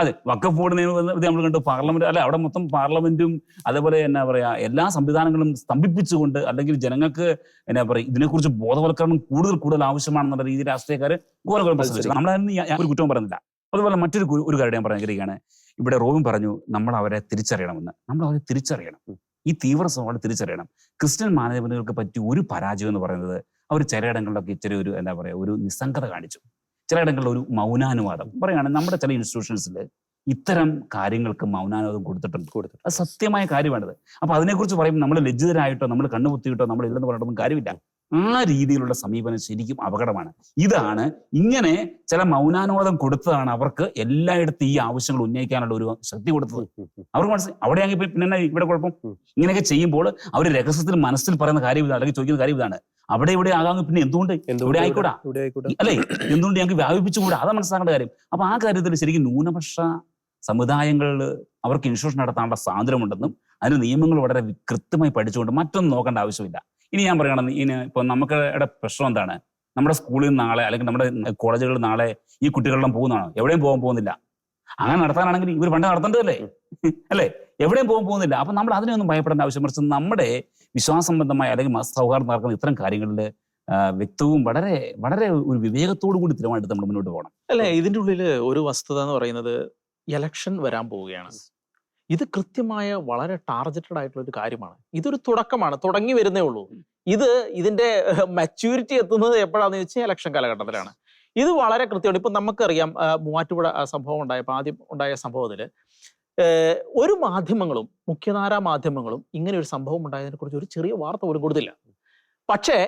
C: അതെ, വഖഫ് ബോർഡ് നിയമപദ്ധതി നമ്മൾ കണ്ടു. പാർലമെന്റ് അല്ലെ, അവിടെ മൊത്തം പാർലമെന്റും അതേപോലെ എന്നാ പറയാ എല്ലാ സംവിധാനങ്ങളും സ്തംഭിപ്പിച്ചുകൊണ്ട് അല്ലെങ്കിൽ ജനങ്ങൾക്ക് എന്നാ പറയാ ഇതിനെക്കുറിച്ച് ബോധവൽക്കരണം കൂടുതൽ ആവശ്യമാണെന്നുള്ള രീതിയിൽ രാഷ്ട്രീയക്കാര് ഘോരഘോരം പ്രസംഗിച്ചു. നമ്മളതിന് ഒരു കുറ്റവും പറയുന്നില്ല. അതുപോലെ മറ്റൊരു കാര്യം ഞാൻ പറയാൻ ഇവിടെ റോബിൻ പറഞ്ഞു, നമ്മൾ അവരെ തിരിച്ചറിയണമെന്ന്. നമ്മൾ അവരെ തിരിച്ചറിയണം, ഈ തീവ്ര സ്വഭാവം തിരിച്ചറിയണം. ക്രിസ്ത്യൻ മാനേജ്മെന്റുകൾക്ക് പറ്റിയ ഒരു പരാജയം എന്ന് പറയുന്നത് അവർ ചിലയിടങ്ങളിലൊക്കെ ഇച്ചിരി ഒരു എന്താ പറയുക ഒരു നിസ്സംഗത കാണിച്ചു. ചിലയിടങ്ങളിൽ ഒരു മൗനാനുവാദം പറയുകയാണ്. നമ്മുടെ ചില ഇൻസ്റ്റിറ്റ്യൂഷൻസിൽ ഇത്തരം കാര്യങ്ങൾക്ക് മൗനാനുവാദം കൊടുത്തിട്ടുണ്ട്. അത് സത്യമായ കാര്യമാണത്. അപ്പൊ അതിനെക്കുറിച്ച് പറയുമ്പോൾ നമ്മൾ ലജ്ജിതരായിട്ടോ നമ്മൾ കണ്ണുപൊത്തിയിട്ടോ നമ്മൾ ഇല്ലെന്ന് പറഞ്ഞിട്ടൊന്നും കാര്യമില്ല. ആ രീതിയിലുള്ള സമീപനം ശരിക്കും അപകടമാണ്. ഇതാണ് ഇങ്ങനെ ചില മൗനാനുവാദം കൊടുത്തതാണ് അവർക്ക് എല്ലായിടത്തും ഈ ആവശ്യങ്ങൾ ഉന്നയിക്കാനുള്ള ഒരു ശക്തി കൊടുത്തത്. അവർക്ക് മനസ്സിലായി. അവിടെയാണെങ്കിൽ പിന്നെ ഇവിടെ കുഴപ്പം. ഇങ്ങനെയൊക്കെ ചെയ്യുമ്പോൾ അവർ രഹസ്യത്തിൽ മനസ്സിൽ പറയുന്ന കാര്യം ഇതാണ്, അല്ലെങ്കിൽ ചോദിക്കുന്ന കാര്യം ഇതാണ്. അവിടെ ഇവിടെ ആകാമെങ്കിൽ പിന്നെ എന്തുകൊണ്ട് ഇവിടെ ആയിക്കൂടാ, അല്ലേ? എന്തുകൊണ്ട് ഞങ്ങൾക്ക് വ്യാപിപ്പിച്ചുകൂടാ? അതാണ് മനസ്സിലാക്കേണ്ട കാര്യം. അപ്പൊ ആ കാര്യത്തിൽ ശരിക്കും ന്യൂനപക്ഷ സമുദായങ്ങളിൽ അവർക്ക് ഇൻഷുറൻസ് നടത്താനുള്ള സ്വാതന്ത്ര്യമുണ്ടെന്നും അതിന് നിയമങ്ങൾ വളരെ കൃത്യമായി പഠിച്ചുകൊണ്ട് മറ്റൊന്നും നോക്കേണ്ട ആവശ്യമില്ല. ഇനി ഞാൻ പറയുകയാണെങ്കിൽ ഇനി ഇപ്പൊ നമുക്കിടെ പ്രശ്നം എന്താണ്? നമ്മുടെ സ്കൂളിൽ നാളെ അല്ലെങ്കിൽ നമ്മുടെ കോളേജുകളിൽ നാളെ ഈ കുട്ടികളെല്ലാം പോകുന്നതാണോ? എവിടെയും പോകുന്നില്ല. അങ്ങനെ നടത്താനാണെങ്കിൽ ഇവർ പണ്ട് നടത്തേണ്ടതല്ലേ? അല്ലേ? എവിടെയും പോകുന്നില്ല. അപ്പൊ നമ്മൾ അതിനൊന്നും ഭയപ്പെടേണ്ട ആവശ്യം, മറിച്ച് നമ്മുടെ വിശ്വാസസംബന്ധമായ അല്ലെങ്കിൽ സൗഹാർദ്ദം നടക്കുന്ന ഇത്തരം കാര്യങ്ങളിൽ വ്യക്തവും വളരെ വളരെ ഒരു വിവേകത്തോടു കൂടി തീരുമാനമെടുത്ത് നമ്മൾ മുന്നോട്ട് പോകണം.
B: അല്ലെ, ഇതിന്റെ ഉള്ളിൽ ഒരു വസ്തുത എന്ന് പറയുന്നത് ഇലക്ഷൻ വരാൻ പോവുകയാണ്. ഇത് കൃത്യമായ വളരെ ടാർഗറ്റഡ് ആയിട്ടുള്ള ഒരു കാര്യമാണ്. ഇതൊരു തുടക്കമാണ്, തുടങ്ങി വരുന്നേ ഉള്ളൂ. ഇതിന്റെ മെച്യൂരിറ്റി എത്തുന്നത് എപ്പോഴാന്ന് ചോദിച്ചാൽ ഇലക്ഷൻ കാലഘട്ടത്തിലാണ്. ഇത് വളരെ കൃത്യമാണ്. ഇപ്പൊ നമുക്കറിയാം, മൂവാറ്റുപുഴ സംഭവം ഉണ്ടായപ്പോൾ ആദ്യം ഉണ്ടായ സംഭവത്തിൽ ഒരു മാധ്യമങ്ങളും മുഖ്യധാരാ മാധ്യമങ്ങളും ഇങ്ങനെ ഒരു സംഭവം ഉണ്ടായതിനെ കുറിച്ച് ഒരു ചെറിയ വാർത്ത പോലും കൊടുത്തില്ല. പക്ഷേ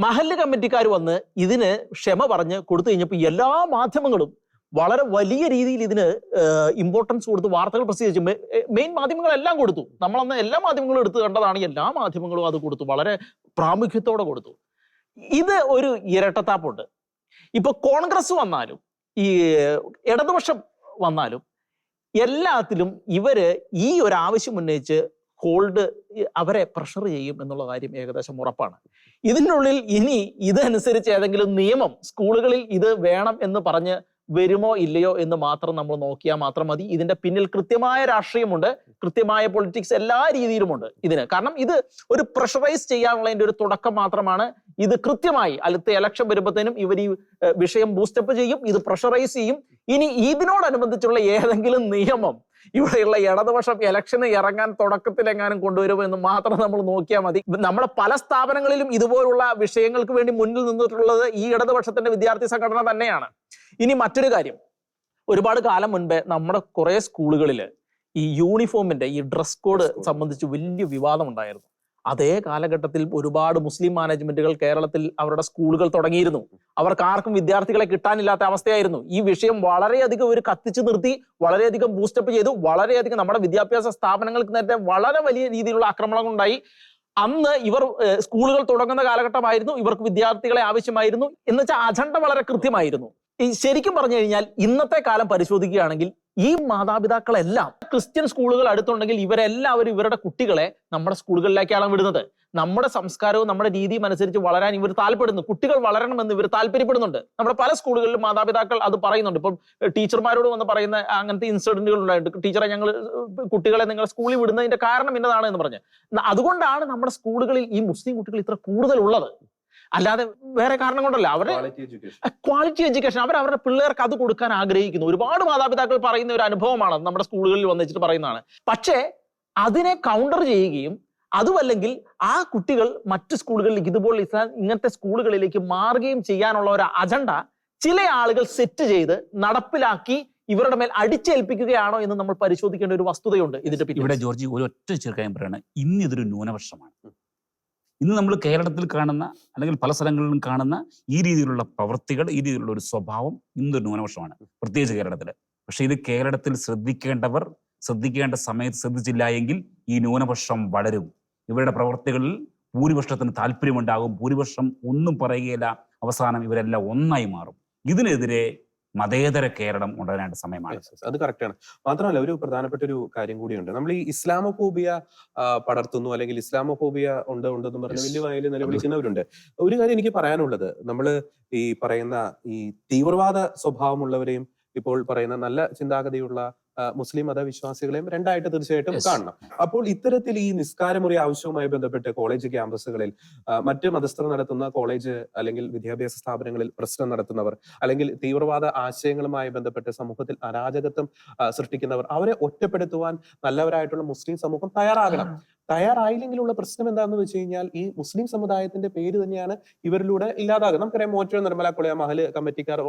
B: മഹല്ല് കമ്മിറ്റിക്കാർ വന്ന് ഇതിന് ക്ഷമ പറഞ്ഞ് കൊടുത്തു കഴിഞ്ഞപ്പോൾ എല്ലാ മാധ്യമങ്ങളും വളരെ വലിയ രീതിയിൽ ഇതിന് ഇമ്പോർട്ടൻസ് കൊടുത്ത് വാർത്തകൾ പ്രസിദ്ധീകരിച്ചു. മെയിൻ മാധ്യമങ്ങളെല്ലാം കൊടുത്തു. നമ്മളന്ന് എല്ലാ മാധ്യമങ്ങളും എടുത്ത് കണ്ടതാണ്. എല്ലാ മാധ്യമങ്ങളും അത് കൊടുത്തു, വളരെ പ്രാമുഖ്യത്തോടെ കൊടുത്തു. ഇത് ഒരു ഇരട്ടത്താപ്പുണ്ട്. ഇപ്പൊ കോൺഗ്രസ് വന്നാലും ഈ ഇടതുപക്ഷം വന്നാലും എല്ലാത്തിലും ഇവര് ഈ ഒരു ആവശ്യം ഉന്നയിച്ച് അവരെ പ്രഷർ ചെയ്യും എന്നുള്ള കാര്യം ഏകദേശം ഉറപ്പാണ്. ഇതിനുള്ളിൽ ഇനി ഇതനുസരിച്ച് ഏതെങ്കിലും നിയമം സ്കൂളുകളിൽ ഇത് വേണം എന്ന് പറഞ്ഞ് വരുമോ ഇല്ലയോ എന്ന് മാത്രം നമ്മൾ നോക്കിയാൽ മാത്രം മതി. ഇതിന്റെ പിന്നിൽ കൃത്യമായ രാഷ്ട്രീയമുണ്ട്, കൃത്യമായ പൊളിറ്റിക്സ് എല്ലാ രീതിയിലുമുണ്ട് ഇതിന്. കാരണം ഇത് ഒരു പ്രഷറൈസ് ചെയ്യാനുള്ളതിന്റെ ഒരു തുടക്കം മാത്രമാണ്. ഇത് കൃത്യമായി അടുത്ത ഇലക്ഷൻ വരുമ്പോഴത്തേനും ഇവർ ഈ വിഷയം ബൂസ്റ്റപ്പ് ചെയ്യും, ഇത് പ്രഷറൈസ് ചെയ്യും. ഇനി ഇതിനോടനുബന്ധിച്ചുള്ള ഏതെങ്കിലും നിയമം ഇവിടെയുള്ള ഇടതുപക്ഷം ഇലക്ഷന് ഇറങ്ങാൻ തുടക്കത്തിലെങ്ങാനും കൊണ്ടുവരുമോ എന്ന് മാത്രം നമ്മൾ നോക്കിയാൽ മതി. നമ്മുടെ പല സ്ഥാപനങ്ങളിലും ഇതുപോലുള്ള വിഷയങ്ങൾക്ക് വേണ്ടി മുന്നിൽ നിന്നിട്ടുള്ളത് ഈ ഇടതുപക്ഷത്തിന്റെ വിദ്യാർത്ഥി സംഘടന തന്നെയാണ്. ഇനി മറ്റൊരു കാര്യം, ഒരുപാട് കാലം മുൻപേ നമ്മുടെ കുറെ സ്കൂളുകളിൽ ഈ യൂണിഫോമിന്റെ ഈ ഡ്രസ് കോഡ് സംബന്ധിച്ച് വലിയ വിവാദം ഉണ്ടായിരുന്നു. അതേ കാലഘട്ടത്തിൽ ഒരുപാട് മുസ്ലിം മാനേജ്മെന്റുകൾ കേരളത്തിൽ അവരുടെ സ്കൂളുകൾ തുടങ്ങിയിരുന്നു. അവർക്ക് ആർക്കും വിദ്യാർത്ഥികളെ കിട്ടാനില്ലാത്ത അവസ്ഥയായിരുന്നു. ഈ വിഷയം വളരെയധികം ഒരു കത്തിച്ചു നിർത്തി, വളരെയധികം ബൂസ്റ്റപ്പ് ചെയ്തു. വളരെയധികം നമ്മുടെ വിദ്യാഭ്യാസ സ്ഥാപനങ്ങൾക്ക് നേരത്തെ വളരെ വലിയ രീതിയിലുള്ള ആക്രമണങ്ങൾ ഉണ്ടായി. അന്ന് ഇവർ സ്കൂളുകൾ തുടങ്ങുന്ന കാലഘട്ടമായിരുന്നു, ഇവർക്ക് വിദ്യാർത്ഥികളെ ആവശ്യമായിരുന്നു എന്ന് വെച്ചാൽ അജണ്ട വളരെ കൃത്യമായിരുന്നു. ശരിക്കും പറഞ്ഞു കഴിഞ്ഞാൽ ഇന്നത്തെ കാലം പരിശോധിക്കുകയാണെങ്കിൽ ഈ മാതാപിതാക്കളെല്ലാം ക്രിസ്ത്യൻ സ്കൂളുകൾ അടുത്തുണ്ടെങ്കിൽ ഇവരെല്ലാവരും ഇവരുടെ കുട്ടികളെ നമ്മുടെ സ്കൂളുകളിലേക്കാണ് വിടുന്നത്. നമ്മുടെ സംസ്കാരവും നമ്മുടെ രീതിയും അനുസരിച്ച് വളരാൻ ഇവർ താല്പര്യപ്പെടുന്നു. കുട്ടികൾ വളരണമെന്ന് ഇവർ താല്പര്യപ്പെടുന്നുണ്ട്. നമ്മുടെ പല സ്കൂളുകളിലും മാതാപിതാക്കൾ അത് പറയുന്നുണ്ട്. ഇപ്പം ടീച്ചർമാരോട് വന്ന് പറയുന്ന അങ്ങനത്തെ ഇൻസിഡന്റുകൾ ഉണ്ടായിട്ടുണ്ട്. ടീച്ചറെ, ഞങ്ങൾ കുട്ടികളെ നിങ്ങളുടെ സ്കൂളിൽ വിടുന്നതിന്റെ കാരണം ഇന്നതാണ് എന്ന് പറഞ്ഞ്. അതുകൊണ്ടാണ് നമ്മുടെ സ്കൂളുകളിൽ ഈ മുസ്ലിം കുട്ടികൾ ഇത്ര കൂടുതലുള്ളത്. അല്ലാതെ വേറെ കാരണം കൊണ്ടല്ല. അവരുടെ ക്വാളിറ്റി എഡ്യൂക്കേഷൻ അവരുടെ പിള്ളേർക്ക് അത് കൊടുക്കാൻ ആഗ്രഹിക്കുന്നു. ഒരുപാട് മാതാപിതാക്കൾ പറയുന്ന ഒരു അനുഭവമാണ്, നമ്മുടെ സ്കൂളുകളിൽ വന്നിട്ട് പറയുന്നതാണ്. പക്ഷേ അതിനെ കൗണ്ടർ ചെയ്യുകയും അതുമല്ലെങ്കിൽ ആ കുട്ടികൾ മറ്റു സ്കൂളുകളിലേക്ക് ഇതുപോലെ ഇങ്ങനത്തെ സ്കൂളുകളിലേക്ക് മാറുകയും ചെയ്യാനുള്ള ഒരു അജണ്ട ചില ആളുകൾ സെറ്റ് ചെയ്ത് നടപ്പിലാക്കി ഇവരുടെ മേൽ അടിച്ചേൽപ്പിക്കുകയാണോ എന്ന് നമ്മൾ പരിശോധിക്കേണ്ട ഒരു വസ്തുതയുണ്ട് ഇതിന്റെ പിന്നിൽ.
C: ഇവിടെ ജോർജി ഒരു ഒറ്റ ചെറുക്കാര്യം പറയാണ്, ഇന്ന് ഇതൊരു ന്യൂനപക്ഷമാണ്. ഇന്ന് നമ്മൾ കേരളത്തിൽ കാണുന്ന അല്ലെങ്കിൽ പല സ്ഥലങ്ങളിലും കാണുന്ന ഈ രീതിയിലുള്ള പ്രവൃത്തികൾ, ഈ രീതിയിലുള്ള ഒരു സ്വഭാവം ഇന്നൊരു ന്യൂനപക്ഷമാണ്, പ്രത്യേകിച്ച് കേരളത്തിൽ. പക്ഷെ ഇത് കേരളത്തിൽ ശ്രദ്ധിക്കേണ്ടവർ ശ്രദ്ധിക്കേണ്ട സമയത്ത് ശ്രദ്ധിച്ചില്ല എങ്കിൽ ഈ ന്യൂനപക്ഷം വളരും. ഇവരുടെ പ്രവൃത്തികളിൽ ഭൂരിപക്ഷത്തിന് താല്പര്യമുണ്ടാകും. ഭൂരിപക്ഷം ഒന്നും പറയുകയില്ല. അവസാനം ഇവരെല്ലാം ഒന്നായി മാറും. ഇതിനെതിരെ മതേതര കേരളം ഉണ്ടതിനായിട്ട് സമയമാണ്.
A: അത് കറക്റ്റാണ്. മാത്രമല്ല, ഒരു പ്രധാനപ്പെട്ട ഒരു കാര്യം കൂടിയുണ്ട്. നമ്മൾ ഈ ഇസ്ലാമോഫോബിയ പടർത്തുന്നു അല്ലെങ്കിൽ ഇസ്ലാമോഫോബിയ ഉണ്ടെന്ന് പറഞ്ഞ് വലിയ വായിൽ നിലവിളിക്കുന്നവരുണ്ട്. ഒരു കാര്യം എനിക്ക് പറയാനുള്ളത്, നമ്മൾ ഈ പറയുന്ന ഈ തീവ്രവാദ സ്വഭാവമുള്ളവരെയും ഇപ്പോൾ പറയുന്ന നല്ല ചിന്താഗതിയുള്ള മുസ്ലിം മതവിശ്വാസികളെയും രണ്ടായിട്ട് തീർച്ചയായിട്ടും കാണണം. അപ്പോൾ ഇത്തരത്തിൽ ഈ നിസ്കാരമുറി ആവശ്യവുമായി ബന്ധപ്പെട്ട് കോളേജ് ക്യാമ്പസുകളിൽ മറ്റ് മതസ്ഥർ നടത്തുന്ന കോളേജ് അല്ലെങ്കിൽ വിദ്യാഭ്യാസ സ്ഥാപനങ്ങളിൽ പ്രശ്നം നടത്തുന്നവർ അല്ലെങ്കിൽ തീവ്രവാദ ആശയങ്ങളുമായി ബന്ധപ്പെട്ട് സമൂഹത്തിൽ അരാജകത്വം സൃഷ്ടിക്കുന്നവർ, അവരെ ഒറ്റപ്പെടുത്തുവാൻ നല്ലവരായിട്ടുള്ള മുസ്ലിം സമൂഹം തയ്യാറാകണം. തയ്യാറായില്ലെങ്കിലുള്ള പ്രശ്നം എന്താണെന്ന് വെച്ച് കഴിഞ്ഞാൽ ഈ മുസ്ലിം സമുദായത്തിന്റെ പേര് തന്നെയാണ് ഇവരിലൂടെ ഇല്ലാതാകുന്നത്. നമുക്കറിയാം, മൂവാറ്റുപുഴ നിർമ്മല കോളേജ് മഹല് കമ്മിറ്റിക്കാർ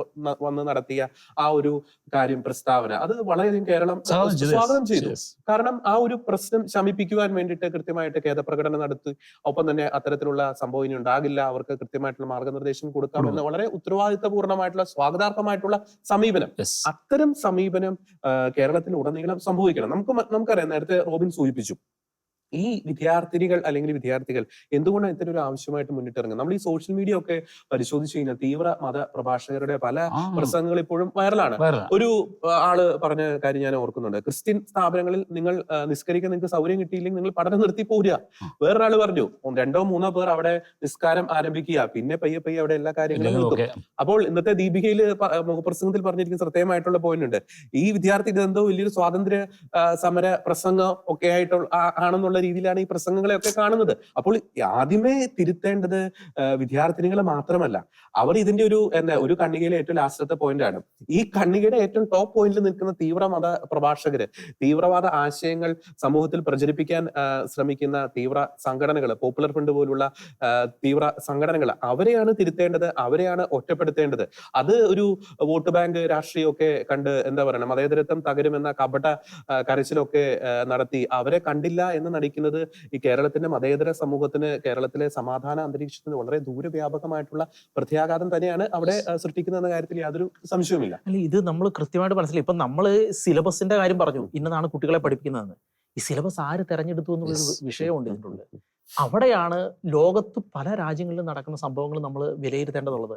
A: വന്ന് നടത്തിയ ആ ഒരു കാര്യം, പ്രസ്താവന, അത് വളരെയധികം കേരളം സ്വാഗതം ചെയ്തു. കാരണം ആ ഒരു പ്രശ്നം ശമിപ്പിക്കുവാൻ വേണ്ടിയിട്ട് കൃത്യമായിട്ട് ഖേദപ്രകടനം നടത്തി, ഒപ്പം തന്നെ അത്തരത്തിലുള്ള സംഭവം ഇനി ഉണ്ടാകില്ല, അവർക്ക് കൃത്യമായിട്ടുള്ള മാർഗനിർദ്ദേശം കൊടുക്കാമെന്ന് വളരെ ഉത്തരവാദിത്തപൂർണ്ണമായിട്ടുള്ള സ്വാഗതാർഹമായിട്ടുള്ള സമീപനം, അത്തരം സമീപനം കേരളത്തിൽ ഉടനീളം സംഭവിക്കണം. നമുക്കറിയാം, നേരത്തെ റോബിൻ സൂചിപ്പിച്ചു, ഈ വിദ്യാർത്ഥികൾ എന്തുകൊണ്ടാണ് ഇത്തരം ഒരു ആവശ്യമായിട്ട് മുന്നിട്ടിറങ്ങുന്നത്? നമ്മൾ ഈ സോഷ്യൽ മീഡിയ ഒക്കെ പരിശോധിച്ചു കഴിഞ്ഞാൽ തീവ്ര മത പ്രഭാഷകരുടെ പല
C: ആ
A: പ്രസംഗങ്ങൾ ഇപ്പോഴും വൈറലാണ്.
C: വേറെ
A: ഒരു ആള് പറഞ്ഞ കാര്യം ഞാൻ ഓർക്കുന്നുണ്ട്. ക്രിസ്ത്യൻ സ്ഥാപനങ്ങളിൽ നിങ്ങൾ നിസ്കരിക്കാൻ നിങ്ങൾക്ക് സൗകര്യം കിട്ടിയില്ലെങ്കിൽ നിങ്ങൾ പഠനം നിർത്തി പോരുക. വേറൊരാള് പറഞ്ഞു, രണ്ടോ മൂന്നോ പേർ അവിടെ നിസ്കാരം ആരംഭിക്കുക, പിന്നെ പയ്യെ പയ്യെ അവിടെ എല്ലാ കാര്യങ്ങളും
C: എല്ലാം
A: നിർത്തും.
C: ഒക്കെ
A: അപ്പോൾ ഇന്നത്തെ ദീപികയിൽ മുഖപ്രസംഗത്തിൽ പറഞ്ഞിരിക്കുന്ന ശ്രദ്ധേയമായിട്ടുള്ള പോയിന്റ് ഉണ്ട്. ഈ വിദ്യാർത്ഥി ഇതെന്തോ വലിയൊരു സ്വാതന്ത്ര്യ സമര പ്രസംഗം ഒക്കെ ആണെന്നുള്ള രീതിയിലാണ് ഈ പ്രസംഗങ്ങളെയൊക്കെ കാണുന്നത്. അപ്പോൾ ആദ്യമേ തിരുത്തേണ്ടത് വിദ്യാർത്ഥിനികളെ മാത്രമല്ല, അവർ ഇതിന്റെ ഒരു കണ്ണികയിലെ ഏറ്റവും ലാസ്റ്റത്തെ പോയിന്റ് ആണ്. ഈ കണ്ണികയുടെ ഏറ്റവും ടോപ്പ് പോയിന്റിൽ നിൽക്കുന്ന തീവ്രമത പ്രഭാഷകര്, തീവ്രവാദ ആശയങ്ങൾ സമൂഹത്തിൽ പ്രചരിപ്പിക്കാൻ ശ്രമിക്കുന്ന തീവ്ര സംഘടനകൾ, പോപ്പുലർ ഫ്രണ്ട് പോലുള്ള തീവ്ര സംഘടനകൾ, അവരെയാണ് തിരുത്തേണ്ടത്, അവരെയാണ് ഒറ്റപ്പെടുത്തേണ്ടത്. അത് ഒരു വോട്ട് ബാങ്ക് രാഷ്ട്രീയമൊക്കെ കണ്ട് എന്താ പറയുക, മതേതരത്വം തകരുമെന്ന കപട കരച്ചിലൊക്കെ നടത്തി അവരെ കണ്ടില്ല എന്ന് നടിക്കുന്നത് ഈ കേരളത്തിന്റെ മതേതര സമൂഹത്തിന്, കേരളത്തിലെ സമാധാന അന്തരീക്ഷത്തിന് വളരെ ദൂരവ്യാപകമായിട്ടുള്ള പ്രത്യാഘാതം തന്നെയാണ് അവിടെ സൃഷ്ടിക്കുന്ന കാര്യത്തിൽ യാതൊരു സംശയവുമില്ല.
B: അല്ല, ഇത് നമ്മൾ കൃത്യമായിട്ട് മനസ്സിലായി. ഇപ്പൊ നമ്മള് സിലബസിന്റെ കാര്യം പറഞ്ഞു, ഇന്നതാണ് കുട്ടികളെ പഠിപ്പിക്കുന്നതെന്ന്. ഈ സിലബസ് ആര് തെരഞ്ഞെടുത്തു എന്നുള്ളൊരു വിഷയമുണ്ട് ഇതിനുള്ളിൽ. അവിടെയാണ് ലോകത്ത് പല രാജ്യങ്ങളിലും നടക്കുന്ന സംഭവങ്ങൾ നമ്മൾ വിലയിരുത്തേണ്ടതുള്ളത്.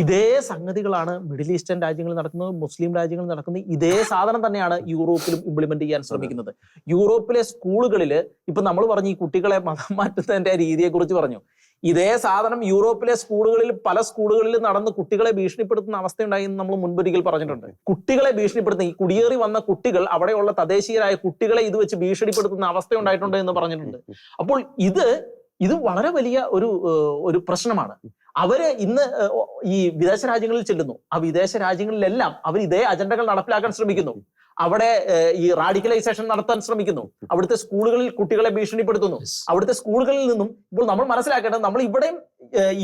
B: ഇതേ സംഗതികളാണ് മിഡിൽ ഈസ്റ്റേൺ രാജ്യങ്ങളിൽ നടക്കുന്നത്, മുസ്ലിം രാജ്യങ്ങളിൽ നടക്കുന്നത്. ഇതേ സാധനം തന്നെയാണ് യൂറോപ്പിലും ഇംപ്ലിമെന്റ് ചെയ്യാൻ ശ്രമിക്കുന്നത്. യൂറോപ്പിലെ സ്കൂളുകളിൽ ഇപ്പൊ നമ്മൾ പറഞ്ഞു, ഈ കുട്ടികളെ മതം മാറ്റുന്നതിന്റെ രീതിയെ കുറിച്ച് പറഞ്ഞു. ഇതേ സാധനം യൂറോപ്പിലെ സ്കൂളുകളിൽ, പല സ്കൂളുകളിൽ നടന്ന് കുട്ടികളെ ഭീഷണിപ്പെടുത്തുന്ന അവസ്ഥയുണ്ടായി എന്ന് നമ്മൾ മുൻപൊരിക്കൽ പറഞ്ഞിട്ടുണ്ട്. കുട്ടികളെ ഭീഷണിപ്പെടുത്തുന്ന, ഈ കുടിയേറി വന്ന കുട്ടികൾ, അവിടെയുള്ള തദ്ദേശീയരായ കുട്ടികളെ ഇത് വെച്ച് ഭീഷണിപ്പെടുത്തുന്ന അവസ്ഥ ഉണ്ടായിട്ടുണ്ട് എന്ന് പറഞ്ഞിട്ടുണ്ട്. അപ്പോൾ ഇത് വളരെ വലിയ ഒരു പ്രശ്നമാണ്. അവര് ഇന്ന് ഈ വിദേശ രാജ്യങ്ങളിൽ ചെല്ലുന്നു. ആ വിദേശ രാജ്യങ്ങളിലെല്ലാം അവർ ഇതേ അജണ്ടകൾ നടപ്പിലാക്കാൻ ശ്രമിക്കുന്നു. അവിടെ ഈ റാഡിക്കലൈസേഷൻ നടത്താൻ ശ്രമിക്കുന്നു. അവിടുത്തെ സ്കൂളുകളിൽ കുട്ടികളെ ഭീഷണിപ്പെടുത്തുന്നു. അവിടുത്തെ സ്കൂളുകളിൽ നിന്നും ഇപ്പോൾ നമ്മൾ മനസ്സിലാക്കേണ്ടത്, നമ്മൾ ഇവിടെയും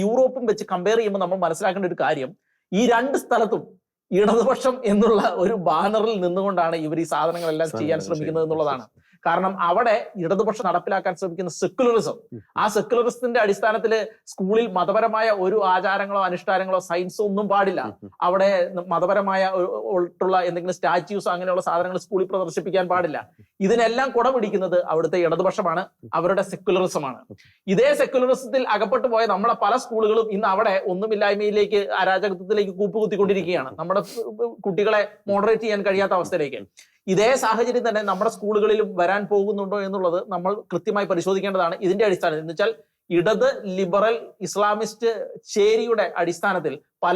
B: യൂറോപ്പും വെച്ച് കമ്പയർ ചെയ്യുമ്പോൾ നമ്മൾ മനസ്സിലാക്കേണ്ട ഒരു കാര്യം, ഈ രണ്ട് സ്ഥലത്തും ഇടതുപക്ഷം എന്നുള്ള ഒരു ബാനറിൽ നിന്നുകൊണ്ടാണ് ഇവർ ഈ സാധനങ്ങളെല്ലാം ചെയ്യാൻ ശ്രമിക്കുന്നത് എന്നുള്ളതാണ്. കാരണം അവിടെ ഇടതുപക്ഷം നടപ്പിലാക്കാൻ ശ്രമിക്കുന്ന സെക്യുലറിസം, ആ സെക്യുലറിസത്തിന്റെ അടിസ്ഥാനത്തിൽ സ്കൂളിൽ മതപരമായ ഒരു ആചാരങ്ങളോ അനുഷ്ഠാനങ്ങളോ സയൻസോ ഒന്നും പാടില്ല. അവിടെ മതപരമായ എന്തെങ്കിലും സ്റ്റാച്യൂസോ അങ്ങനെയുള്ള സാധനങ്ങൾ സ്കൂളിൽ പ്രദർശിപ്പിക്കാൻ പാടില്ല. ഇതിനെല്ലാം കുട പിടിക്കുന്നത് അവിടുത്തെ ഇടതുപക്ഷമാണ്, അവരുടെ സെക്യുലറിസമാണ്. ഇതേ സെക്യുലറിസത്തിൽ അകപ്പെട്ടു പോയ നമ്മളെ പല സ്കൂളുകളും ഇന്ന് അവിടെ ഒന്നുമില്ലായ്മയിലേക്ക്, അരാജകത്വത്തിലേക്ക് കൂപ്പുകുത്തിക്കൊണ്ടിരിക്കുകയാണ്. നമ്മുടെ കുട്ടികളെ മോഡറേറ്റ് ചെയ്യാൻ കഴിയാത്ത അവസ്ഥയിലേക്ക്. ഇതേ സാഹചര്യം തന്നെ നമ്മുടെ സ്കൂളുകളിലും വരാൻ പോകുന്നുണ്ടോ എന്നുള്ളത് നമ്മൾ കൃത്യമായി പരിശോധിക്കേണ്ടതാണ്. ഇതിന്റെ അടിസ്ഥാനത്തിൽ എന്ന് വെച്ചാൽ ഇടത് ലിബറൽ ഇസ്ലാമിസ്റ്റ് ചേരിയുടെ അടിസ്ഥാനത്തിൽ പല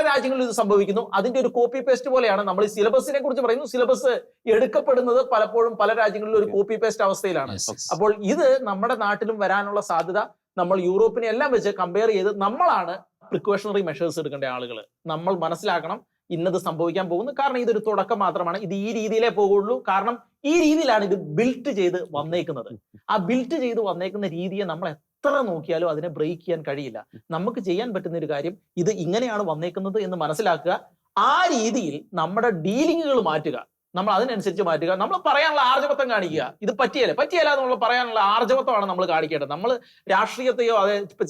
B: രാജ്യങ്ങളിലും ഇത് സംഭവിക്കുന്നു. അതിന്റെ ഒരു കോപ്പി പേസ്റ്റ് പോലെയാണ്. നമ്മൾ ഈ സിലബസിനെ കുറിച്ച് പറയുന്നു, സിലബസ് എടുക്കപ്പെടുന്നത് പലപ്പോഴും പല രാജ്യങ്ങളിലും ഒരു കോപ്പി പേസ്റ്റ് അവസ്ഥയിലാണ്. അപ്പോൾ ഇത് നമ്മുടെ നാട്ടിലും വരാനുള്ള സാധ്യത, നമ്മൾ യൂറോപ്പിനെ എല്ലാം വെച്ച് കമ്പയർ ചെയ്ത് നമ്മളാണ് പ്രിക്കോഷണറി മെഷേഴ്സ് എടുക്കേണ്ട ആളുകൾ. നമ്മൾ മനസ്സിലാക്കണം ഇന്നത് സംഭവിക്കാൻ പോകുന്നു. കാരണം ഇതൊരു തുടക്കം മാത്രമാണ്. ഇത് ഈ രീതിയിലേ പോകുള്ളൂ. കാരണം ഈ രീതിയിലാണ് ഇത് ബിൽറ്റ് ചെയ്ത് വന്നേക്കുന്നത്. ആ ബിൽറ്റ് ചെയ്ത് വന്നേക്കുന്ന രീതിയെ നമ്മൾ എത്ര നോക്കിയാലും അതിനെ ബ്രേക്ക് ചെയ്യാൻ കഴിയില്ല. നമുക്ക് ചെയ്യാൻ പറ്റുന്ന ഒരു കാര്യം, ഇത് ഇങ്ങനെയാണ് വന്നേക്കുന്നത് എന്ന് മനസ്സിലാക്കുക. ആ രീതിയിൽ നമ്മുടെ ഡീലിങ്ങുകൾ മാറ്റുക. നമ്മൾ അതിനനുസരിച്ച് മാറ്റുക. നമ്മൾ പറയാനുള്ള ആർജവത്വം കാണിക്കുക. ഇത് പറ്റിയല്ല നമ്മൾ പറയാനുള്ള ആർജവത്വമാണ് നമ്മൾ കാണിക്കേണ്ടത്. നമ്മൾ രാഷ്ട്രീയത്തെയോ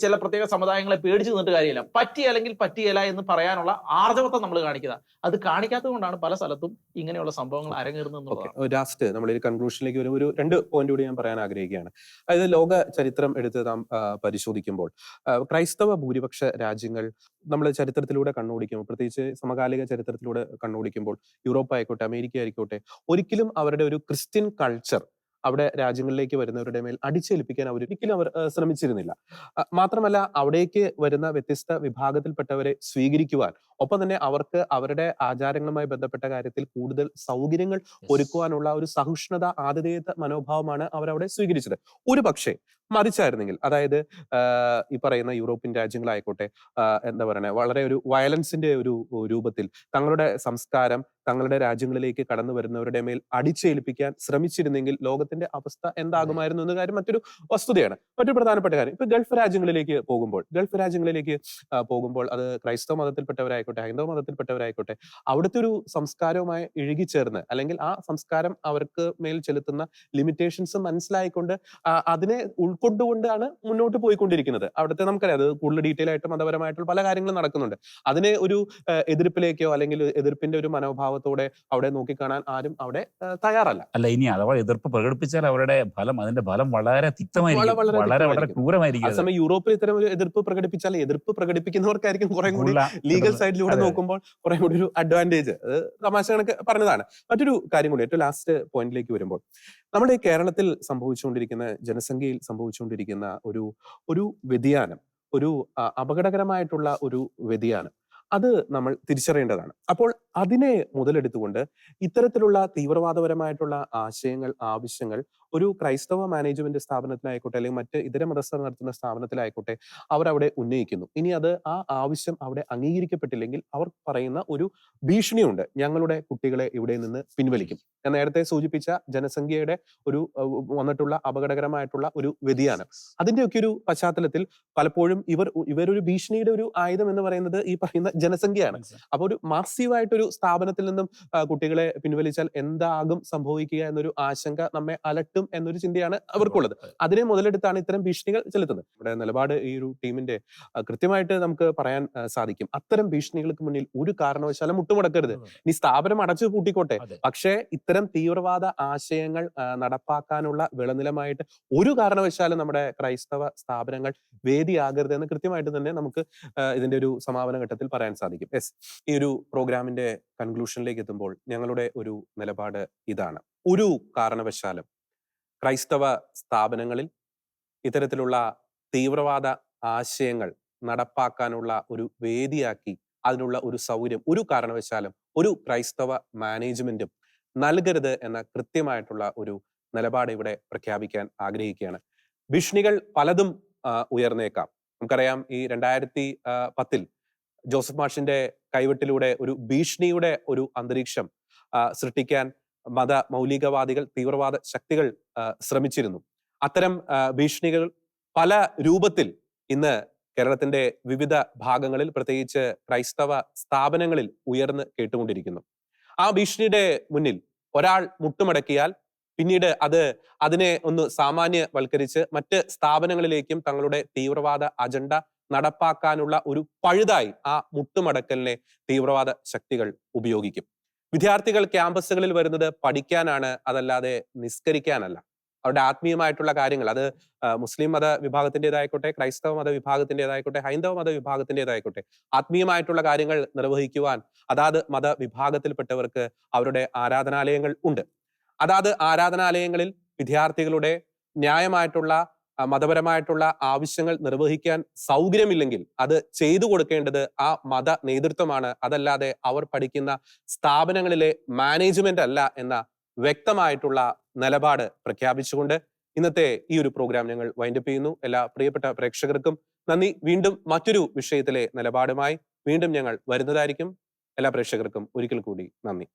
B: ചില പ്രത്യേക സമുദായങ്ങളെ പേടിച്ചു നിന്നിട്ട് കാര്യമില്ല. പറ്റിയല്ലെങ്കിൽ പറ്റിയല്ല എന്ന് പറയാനുള്ള ആർജവത്വം നമ്മൾ കാണിക്കുക. അത് കാണിക്കാത്തത് കൊണ്ടാണ് പല സ്ഥലത്തും ഇങ്ങനെയുള്ള സംഭവങ്ങൾ അരങ്ങേറുന്നത്.
A: ലാസ്റ്റ് നമ്മൾ ഈ കൺക്ലൂഷനിലേക്ക് ഒരു 2 പോയിന്റ് കൂടി ഞാൻ പറയാൻ ആഗ്രഹിക്കുകയാണ്. അതായത് ലോക ചരിത്രം എടുത്ത് നാം പരിശോധിക്കുമ്പോൾ ക്രൈസ്തവ ഭൂരിപക്ഷ രാജ്യങ്ങൾ നമ്മൾ ചരിത്രത്തിലൂടെ കണ്ണോടിക്കുമ്പോൾ, പ്രത്യേകിച്ച് സമകാലിക ചരിത്രത്തിലൂടെ കണ്ണോടിക്കുമ്പോൾ, യൂറോപ്പ് ആയിക്കോട്ടെ, അമേരിക്ക ആയിക്കോട്ടെ, ഒരിക്കലും അവരുടെ ഒരു ക്രിസ്ത്യൻ കൾച്ചർ അവിടെ രാജ്യങ്ങളിലേക്ക് വരുന്നവരുടെ മേൽ അടിച്ചേൽപ്പിക്കാൻ ഒരിക്കലും അവർ ശ്രമിച്ചിരുന്നില്ല. മാത്രമല്ല അവിടേക്ക് വരുന്ന വ്യത്യസ്ത വിഭാഗത്തിൽപ്പെട്ടവരെ സ്വീകരിക്കുവാൻ, ഒപ്പം തന്നെ അവർക്ക് അവരുടെ ആചാരങ്ങളുമായി ബന്ധപ്പെട്ട കാര്യത്തിൽ കൂടുതൽ സൗകര്യങ്ങൾ ഒരുക്കുവാനുള്ള ഒരു സഹിഷ്ണുത, ആതിഥേയത്വ മനോഭാവമാണ് അവരവിടെ സ്വീകരിച്ചത്. ഒരു പക്ഷേ മറിച്ചായിരുന്നെങ്കിൽ, അതായത് ഈ പറയുന്ന യൂറോപ്യൻ രാജ്യങ്ങളായിക്കോട്ടെ, എന്താ പറയുക, വളരെ ഒരു വയലൻസിന്റെ ഒരു രൂപത്തിൽ തങ്ങളുടെ സംസ്കാരം തങ്ങളുടെ രാജ്യങ്ങളിലേക്ക് കടന്നു വരുന്നവരുടെ മേൽ അടിച്ചേൽപ്പിക്കാൻ ശ്രമിച്ചിരുന്നെങ്കിൽ ലോകത്തിന്റെ അവസ്ഥ എന്താകുമായിരുന്നു എന്ന കാര്യം മറ്റൊരു വസ്തുതയാണ്. മറ്റൊരു പ്രധാനപ്പെട്ട കാര്യം, ഇപ്പൊ ഗൾഫ് രാജ്യങ്ങളിലേക്ക് പോകുമ്പോൾ അത് ക്രൈസ്തവ മതത്തിൽപ്പെട്ടവരായിക്കോട്ടെ, ഹൈന്ദവ മതത്തിൽപ്പെട്ടവരായിക്കോട്ടെ, അവിടുത്തെ ഒരു സംസ്കാരവുമായി ഇഴുകിച്ചേർന്ന്, അല്ലെങ്കിൽ ആ സംസ്കാരം അവർക്ക് മേൽ ചെലുത്തുന്ന ലിമിറ്റേഷൻസ് മനസ്സിലായിക്കൊണ്ട് അതിനെ ഉൾക്കൊണ്ടുകൊണ്ടാണ് മുന്നോട്ട് പോയിക്കൊണ്ടിരിക്കുന്നത്. അവിടുത്തെ നമുക്കറിയാം, അത് കൂടുതൽ ഡീറ്റെയിൽ ആയിട്ട് മതപരമായിട്ടുള്ള പല കാര്യങ്ങളും നടക്കുന്നുണ്ട്. അതിനെ ഒരു എതിർപ്പിലേക്കോ അല്ലെങ്കിൽ എതിർപ്പിന്റെ ഒരു മനോഭാവത്തോടെ അവിടെ നോക്കിക്കാണാൻ ആരും അവിടെ തയ്യാറല്ല.
C: അല്ല, ഇനി അഥവാ എതിർപ്പ് പ്രകടിപ്പിച്ചാൽ അവരുടെ ഫലം, അതിന്റെ ഫലം വളരെ തിക്തമായിരിക്കും,
A: വളരെ
C: വളരെ വളരെ
A: തിക്തമായിരിക്കും.
C: ക്രൂരമായിരിക്കും അത്.
A: അതേസമയം യൂറോപ്പിൽ ഇത്തരം ഒരു എതിർപ്പ് പ്രകടിപ്പിച്ചാൽ എതിർപ്പ് പ്രകടിപ്പിക്കുന്നവർക്കായിരിക്കും കുറെ കൂടി
C: കൂടുതൽ
A: ലീഗൽ
C: കിട്ടുന്നത്.
A: സൈഡിലൂടെ
C: അതെ.
A: നോക്കുമ്പോൾ കുറെ കൂടി ഒരു അഡ്വാൻറ്റേജ്. അത് തമാശ കണക്ക് പറഞ്ഞതാണ്. മറ്റൊരു കാര്യം കൂടി, ഏറ്റവും ലാസ്റ്റ് പോയിന്റിലേക്ക് വരുമ്പോൾ, നമ്മുടെ ഈ കേരളത്തിൽ സംഭവിച്ചുകൊണ്ടിരിക്കുന്ന, ജനസംഖ്യയിൽ സംഭവിച്ചുകൊണ്ടിരിക്കുന്ന ഒരു ഒരു വ്യതിയാനം, ഒരു അപകടകരമായിട്ടുള്ള ഒരു വ്യതിയാനം, അത് നമ്മൾ തിരിച്ചറിയേണ്ടതാണ്. അപ്പോൾ അതിനെ മുതലെടുത്തുകൊണ്ട് ഇത്തരത്തിലുള്ള തീവ്രവാദപരമായിട്ടുള്ള ആശയങ്ങൾ, ആവശ്യങ്ങൾ ഒരു ക്രൈസ്തവ മാനേജ്മെന്റ് സ്ഥാപനത്തിലായിക്കോട്ടെ അല്ലെങ്കിൽ മറ്റ് ഇതര മതസ്ഥർ നടത്തുന്ന സ്ഥാപനത്തിലായിക്കോട്ടെ അവരവിടെ ഉന്നയിക്കുന്നു. ഇനി അത് ആ ആവശ്യം അവിടെ അംഗീകരിക്കപ്പെട്ടില്ലെങ്കിൽ അവർ പറയുന്ന ഒരു ഭീഷണിയുണ്ട്: ഞങ്ങളുടെ കുട്ടികളെ ഇവിടെ നിന്ന് പിൻവലിക്കും. ഞാൻ നേരത്തെ സൂചിപ്പിച്ച ജനസംഖ്യയുടെ ഒരു വന്നിട്ടുള്ള അപകടകരമായിട്ടുള്ള ഒരു വ്യതിയാനം, അതിന്റെയൊക്കെ ഒരു പശ്ചാത്തലത്തിൽ പലപ്പോഴും ഇവരൊരു ഭീഷണിയുടെ ഒരു ആയുധം എന്ന് പറയുന്നത് ഈ പറയുന്ന ജനസംഖ്യയാണ്. അപ്പൊ ഒരു മാസീവായിട്ടൊരു സ്ഥാപനത്തിൽ നിന്നും കുട്ടികളെ പിൻവലിച്ചാൽ എന്താകും സംഭവിക്കുക എന്നൊരു ആശങ്ക നമ്മെ അലട്ടും എന്നൊരു ചിന്തയാണ് അവർക്കുള്ളത്. അതിനെ മുതലെടുത്താണ് ഇത്തരം ഭീഷണികൾ ചെലുത്തുന്നത്. ഇവിടെ നിലപാട് ഈ ഒരു ടീമിന്റെ കൃത്യമായിട്ട് നമുക്ക് പറയാൻ സാധിക്കും. അത്തരം ഭീഷണികൾക്ക് മുന്നിൽ ഒരു കാരണവശാലും മുട്ടുമടക്കരുത്. ഇനി സ്ഥാപനം അടച്ചു പൂട്ടിക്കോട്ടെ, പക്ഷേ ഇത്തരം തീവ്രവാദ ആശയങ്ങൾ നടപ്പാക്കാനുള്ള വിളനിലമായിട്ട് ഒരു കാരണവശാലും നമ്മുടെ ക്രൈസ്തവ സ്ഥാപനങ്ങൾ വേദിയാകരുത് എന്ന് കൃത്യമായിട്ട് തന്നെ നമുക്ക് ഇതിന്റെ ഒരു സമാപന ഘട്ടത്തിൽ പറയാൻ സാധിക്കും. ഈ ഒരു പ്രോഗ്രാമിന്റെ കൺക്ലൂഷനിലേക്ക് എത്തുമ്പോൾ ഞങ്ങളുടെ ഒരു നിലപാട് ഇതാണ്: ഒരു കാരണവശാലും ക്രൈസ്തവ സ്ഥാപനങ്ങളിൽ ഇത്തരത്തിലുള്ള തീവ്രവാദ ആശയങ്ങൾ നടപ്പാക്കാനുള്ള ഒരു വേദിയാക്കി അതിനുള്ള ഒരു സൗകര്യം ഒരു കാരണവശാലും ഒരു ക്രൈസ്തവ മാനേജ്മെന്റും നൽകരുത് എന്ന കൃത്യമായിട്ടുള്ള ഒരു നിലപാട് ഇവിടെ പ്രഖ്യാപിക്കാൻ ആഗ്രഹിക്കുകയാണ്. ഭീഷണികൾ പലതും ഉയർന്നേക്കാം. നമുക്കറിയാം, ഈ 2010 ജോസഫ് മാഷിന്റെ കൈവെട്ടിലൂടെ ഒരു ഭീഷണിയുടെ ഒരു അന്തരീക്ഷം സൃഷ്ടിക്കാൻ മൗലികവാദികൾ, തീവ്രവാദ ശക്തികൾ ശ്രമിച്ചിരുന്നു. അത്തരം ഭീഷണികൾ പല രൂപത്തിൽ ഇന്ന് കേരളത്തിന്റെ വിവിധ ഭാഗങ്ങളിൽ, പ്രത്യേകിച്ച് ക്രൈസ്തവ സ്ഥാപനങ്ങളിൽ ഉയർന്ന് കേട്ടുകൊണ്ടിരിക്കുന്നു. ആ ഭീഷണിയുടെ മുന്നിൽ ഒരാൾ മുട്ടുമടക്കിയാൽ പിന്നീട് അതിനെ ഒന്ന് സാമാന്യവൽക്കരിച്ച് മറ്റ് സ്ഥാപനങ്ങളിലേക്കും തങ്ങളുടെ തീവ്രവാദ അജണ്ട നടപ്പാക്കാനുള്ള ഒരു പഴുതായി ആ മുട്ടുമടക്കലിനെ തീവ്രവാദ ശക്തികൾ ഉപയോഗിക്കും. വിദ്യാർത്ഥികൾ ക്യാമ്പസുകളിൽ വരുന്നത് പഠിക്കാനാണ്, അതല്ലാതെ നിസ്കരിക്കാനല്ല. അവരുടെ ആത്മീയമായിട്ടുള്ള കാര്യങ്ങൾ, അത് മുസ്ലിം മത വിഭാഗത്തിൻ്റെതായിക്കോട്ടെ, ക്രൈസ്തവ മത വിഭാഗത്തിൻ്റെതായിക്കോട്ടെ, ഹൈന്ദവ മത വിഭാഗത്തിൻ്റെതായിക്കോട്ടെ, ആത്മീയമായിട്ടുള്ള കാര്യങ്ങൾ നിർവഹിക്കുവാൻ അതാത് മതവിഭാഗത്തിൽപ്പെട്ടവർക്ക് അവരുടെ ആരാധനാലയങ്ങൾ ഉണ്ട്. അതാത് ആരാധനാലയങ്ങളിൽ വിദ്യാർത്ഥികളുടെ ന്യായമായിട്ടുള്ള മതപരമായിട്ടുള്ള ആവശ്യങ്ങൾ നിർവഹിക്കാൻ സൗകര്യമില്ലെങ്കിൽ അത് ചെയ്തു കൊടുക്കേണ്ടത് ആ മത നേതൃത്വമാണ്, അതല്ലാതെ അവർ പഠിക്കുന്ന സ്ഥാപനങ്ങളിലെ മാനേജ്മെന്റ് അല്ല എന്ന വ്യക്തമായിട്ടുള്ള നിലപാട് പ്രഖ്യാപിച്ചുകൊണ്ട് ഇന്നത്തെ ഈ ഒരു പ്രോഗ്രാം ഞങ്ങൾ വൈൻഡപ്പ് ചെയ്യുന്നു. എല്ലാ പ്രിയപ്പെട്ട പ്രേക്ഷകർക്കും നന്ദി. വീണ്ടും മറ്റൊരു വിഷയത്തിലെ നിലപാടുമായി വീണ്ടും ഞങ്ങൾ വരുന്നതായിരിക്കും. എല്ലാ പ്രേക്ഷകർക്കും ഒരിക്കൽ കൂടി നന്ദി.